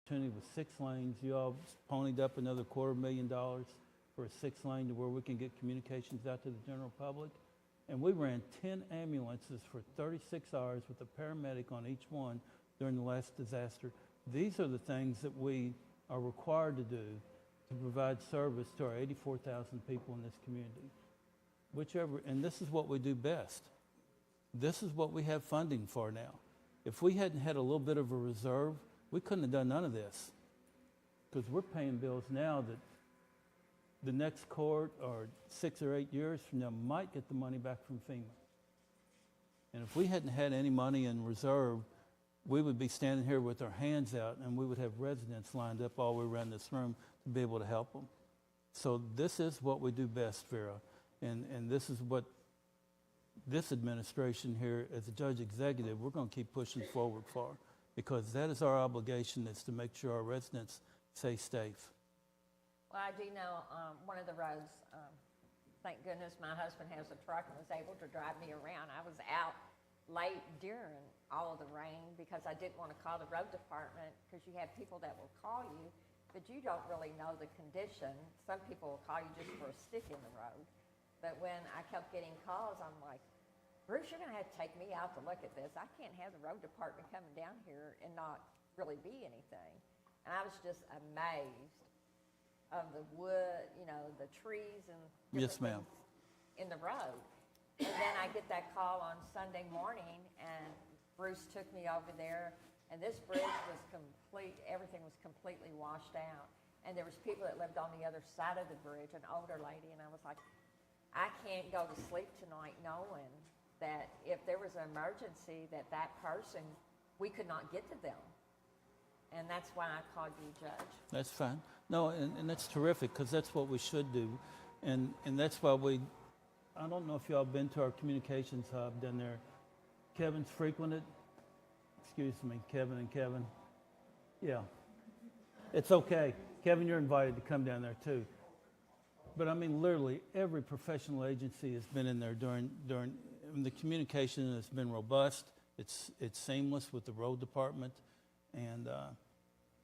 With 6 lanes, you all ponied up another $250,000 for a 6 lane to where we can get communications out to the general public. And we ran 10 ambulances for 36 hours with a paramedic on each one during the last disaster. These are the things that we are required to do to provide service to our 84,000 people in this community. And this is what we do best. This is what we have funding for now. If we hadn't had a little bit of a reserve, we couldn't have done none of this. Because we're paying bills now that the next court or 6 or 8 years from now might get the money back from FEMA. And if we hadn't had any money in reserve, we would be standing here with our hands out and we would have residents lined up all the way around this room to be able to help them. So this is what we do best, Vera. And this is what this administration here, as a judge executive, we're going to keep pushing forward for. Because that is our obligation, is to make sure our residents stay safe. Well, I do know one of the roads, thank goodness my husband has a truck and was able to drive me around. I was out late during all of the rain because I didn't want to call the road department, because you have people that will call you, but you don't really know the condition. Some people will call you just for a stick in the road. But when I kept getting calls, I'm like, Bruce, you're going to have to take me out to look at this. I can't have the road department coming down here and not really be anything. And I was just amazed of the wood, the trees and Yes, ma'am. in the road. And then I get that call on Sunday morning, and Bruce took me over there, and this bridge was everything was completely washed out. And there was people that lived on the other side of the bridge, an older lady, and I was like, I can't go to sleep tonight knowing that if there was an emergency, that person, we could not get to them. And that's why I called you, Judge. That's fine. No, and that's terrific, because that's what we should do. And that's why I don't know if y'all been to our communications hub down there. Kevin's frequented. Excuse me, Kevin and Kevin. Yeah. It's okay. Kevin, you're invited to come down there too. But I mean, literally, every professional agency has been in there during the communication has been robust. It's seamless with the road department. And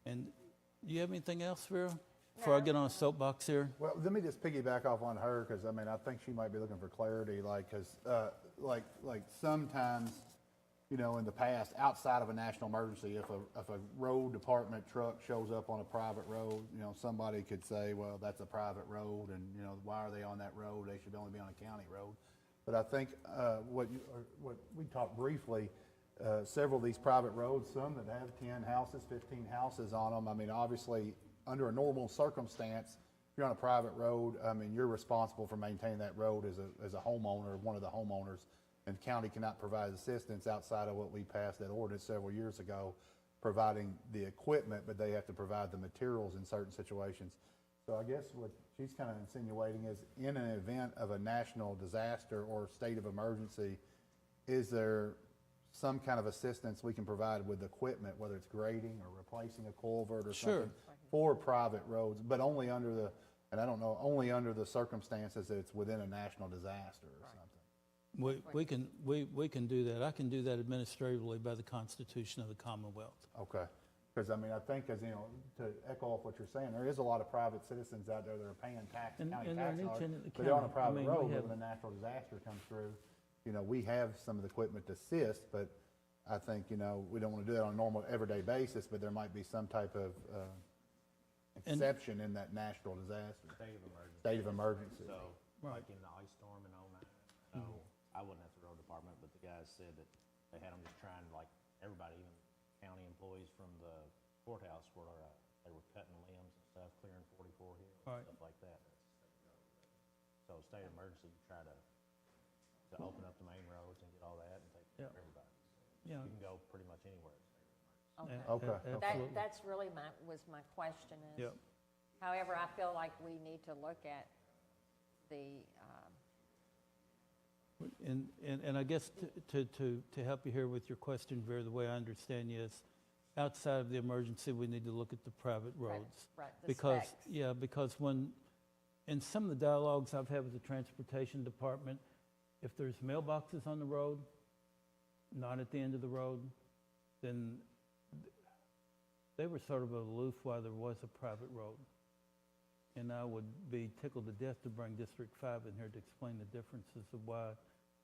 do you have anything else, Vera? Before I get on a soapbox here? Well, let me just piggyback off on her, because I mean, I think she might be looking for clarity, like sometimes, in the past, outside of a national emergency, if a road department truck shows up on a private road, somebody could say, well, that's a private road, and why are they on that road? They should only be on a county road. But I think what we talked briefly, several of these private roads, some that have 10 houses, 15 houses on them. I mean, obviously, under a normal circumstance, if you're on a private road, I mean, you're responsible for maintaining that road as a homeowner, one of the homeowners, and the county cannot provide assistance outside of what we passed that ordinance several years ago, providing the equipment, but they have to provide the materials in certain situations. So I guess what she's kind of insinuating is, in an event of a national disaster or state of emergency, is there some kind of assistance we can provide with equipment, whether it's grading or replacing a culvert or Sure. something, for private roads, but only under the, and I don't know, only under the circumstances that it's within a national disaster or something? We can do that. I can do that administratively by the Constitution of the Commonwealth. Okay. Because, I mean, I think, as you know, to echo off what you're saying, there is a lot of private citizens out there that are paying tax, And county they're tax in each dollars, end of the but they're on a county. I private mean, road, we but have- when a natural disaster comes through, you know, we have some of the equipment to assist, but I think, you know, we don't want to do that on a normal, everyday basis, but there might be some type of exception in that national disaster. State of emergency. State of emergency. So, Right. like in the ice storm in '09, so I wasn't at the road department, but the guys said that they had them just trying, like, everybody, even county employees from the courthouse were, they were cutting limbs and stuff, clearing 44 hills, Right. stuff like that. So state of emergency, you try to open up the main roads and get all that and take care of Yeah. everybody. Yeah. You can go pretty much anywhere. Okay. Okay. Absolutely. That's really was my question is. Yep. However, I feel like we need to look at the, And I guess to help you here with your question, Vera, the way I understand you is, outside of the emergency, we need to look at the private roads. right, the Because, specs. yeah, because in some of the dialogues I've had with the transportation department, if there's mailboxes on the road, not at the end of the road, then they were sort of aloof while there was a private road. And I would be tickled to death to bring District 5 in here to explain the differences of why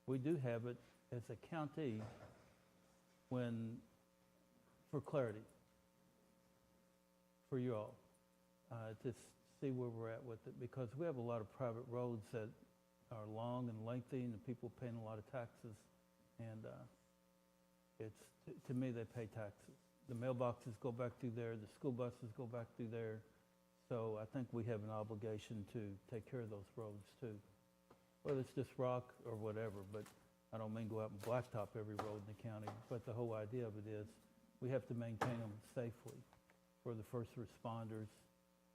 we do have it as a county for clarity, for you all, to see where we're at with it. Because we have a lot of private roads that are long and lengthy, and the people paying a lot of taxes. And to me, they pay taxes. The mailboxes go back through there, the school buses go back through there. So I think we have an obligation to take care of those roads too. Whether it's just rock or whatever, but I don't mean go out and blacktop every road in the county. But the whole idea of it is, we have to maintain them safely for the first responders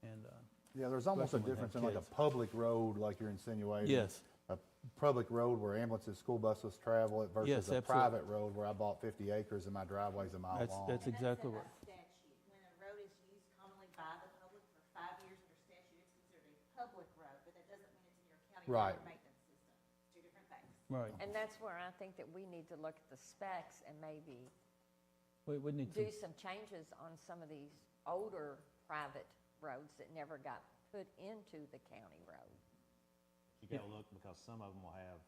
and, Yeah, there's almost a especially when they difference in have like a kids. public road, like you're insinuating. Yes. A public road where ambulances, school buses travel it versus Yes, a absolutely. private road where I bought 50 acres and my driveway's a mile long. That's exactly right. Statute, when a road is used commonly by the public for 5 years under statute, it's considered a public road, but that doesn't mean it's in your county Right. road maintenance system. It's two different things. Right. and that's where I think that we need to look at the specs and maybe We need do some, some changes on some of these older private roads that never got put into the county road. You gotta look, because some of them will have,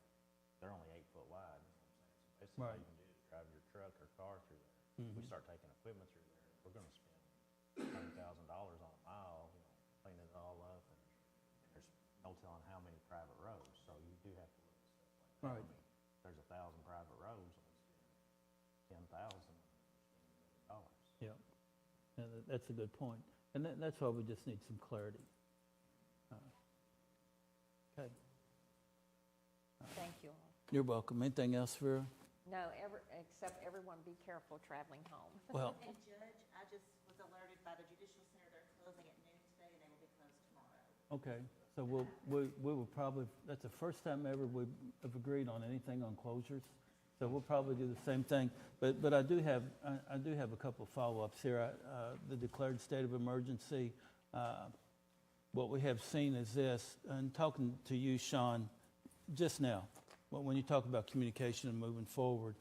they're only 8 foot wide, you know what I'm saying? So basically, all Right. you can do is drive your truck or car through there. If we start taking equipment through there, we're gonna spend $100,000 on a mile, you know, cleaning it all up, and there's no telling how many private roads, so you do have to look at stuff like that. I Right. mean, there's 1,000 private roads, and we spend 10,000, $10 million. yeah. Yeah, that's a good point. And that's why we just need some clarity. Okay. Thank you all. You're welcome. Anything else, Vera? No, except everyone be careful traveling home. Well, And Judge, I just was alerted by the Judicial Center, they're closing at noon today, and they will be closed tomorrow. okay. So we will probably, that's the first time ever we have agreed on anything on closures. So we'll probably do the same thing. But I do have a couple of follow-ups here. The declared state of emergency, what we have seen is this, and talking to you, Sean, just now, when you talk about communication and moving forward,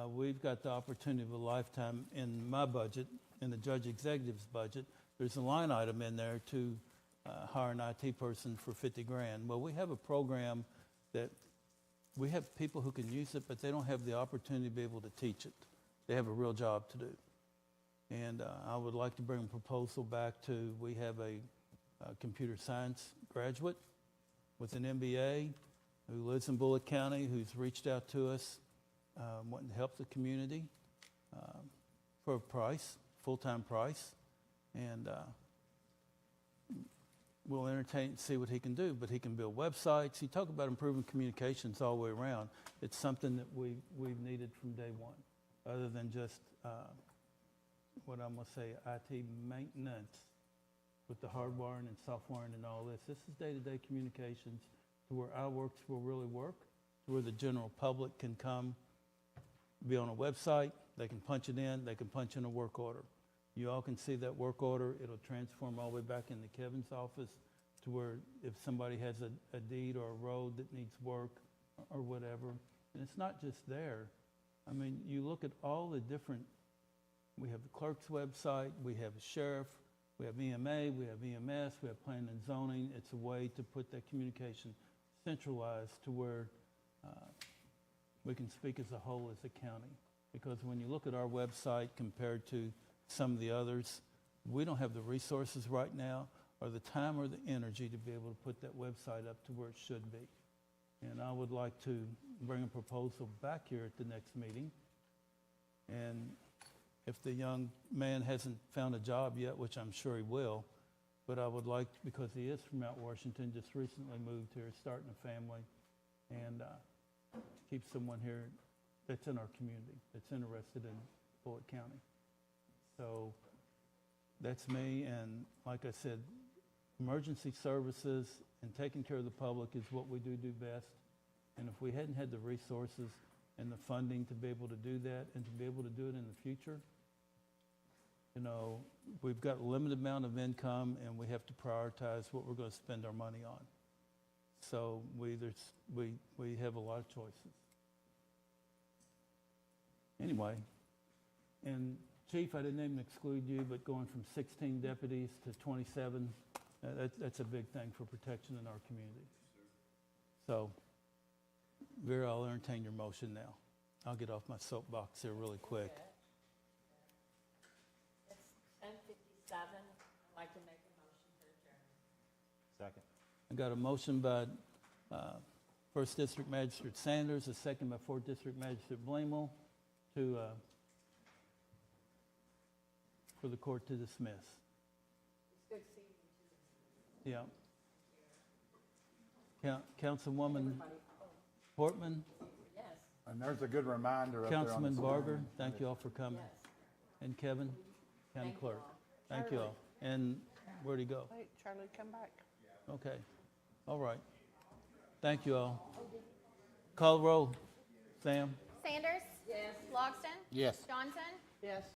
we've got the opportunity of a lifetime in my budget, in the judge executive's budget. There's a line item in there to hire an IT person for $50,000. Well, we have a program that we have people who can use it, but they don't have the opportunity to be able to teach it. They have a real job to do. And I would like to bring a proposal back to, we have a computer science graduate with an MBA who lives in Bullitt County, who's reached out to us, wanting to help the community for a price, full-time price. And we'll entertain, see what he can do. But he can build websites. He talked about improving communications all the way around. It's something that we've needed from day one, other than just what I'm going to say, IT maintenance with the hardwiring and softwiring and all this. This is day-to-day communications to where our works will really work, to where the general public can come, be on a website, they can punch it in, they can punch in a work order. You all can see that work order. It'll transform all the way back into Kevin's office to where if somebody has a deed or a road that needs work or whatever, and it's not just there. I mean, you look at all the different, we have the clerk's website, we have a sheriff, we have EMA, we have EMS, we have planning and zoning. It's a way to put that communication centralized to where we can speak as a whole as a county. Because when you look at our website compared to some of the others, we don't have the resources right now or the time or the energy to be able to put that website up to where it should be. And I would like to bring a proposal back here at the next meeting. And if the young man hasn't found a job yet, which I'm sure he will, but I would like, because he is from Mount Washington, just recently moved here, starting a family, and keep someone here that's in our community, that's interested in Bullitt County. So that's me, and like I said, emergency services and taking care of the public is what we do best. And if we hadn't had the resources and the funding to be able to do that and to be able to do it in the future, you know, we've got a limited amount of income and we have to prioritize what we're going to spend our money on. So we have a lot of choices. Anyway, and Chief, I didn't even exclude you, but going from 16 deputies to 27, that's a big thing for protection in our community. So, Vera, I'll entertain your motion now. I'll get off my soapbox here really quick. It's 10:57. I'd like to make a motion to adjourn. Second. I got a motion by First District Magistrate Sanders, a second by 4th District Magistrate Blamel to for the court to dismiss. It's good seeing you too. Yeah. Councilwoman Portman, Yes. And there's a good reminder up there on the Councilman screen. Barger, thank you all for coming. Yes. And Kevin, County Thank you Clerk. all. Thank you all. And where'd he go? Wait, Charlie, come back. Okay. All right. Thank you all. Call the roll. Sam? Sanders. Yes. Logston. Yes. Johnson. Yes.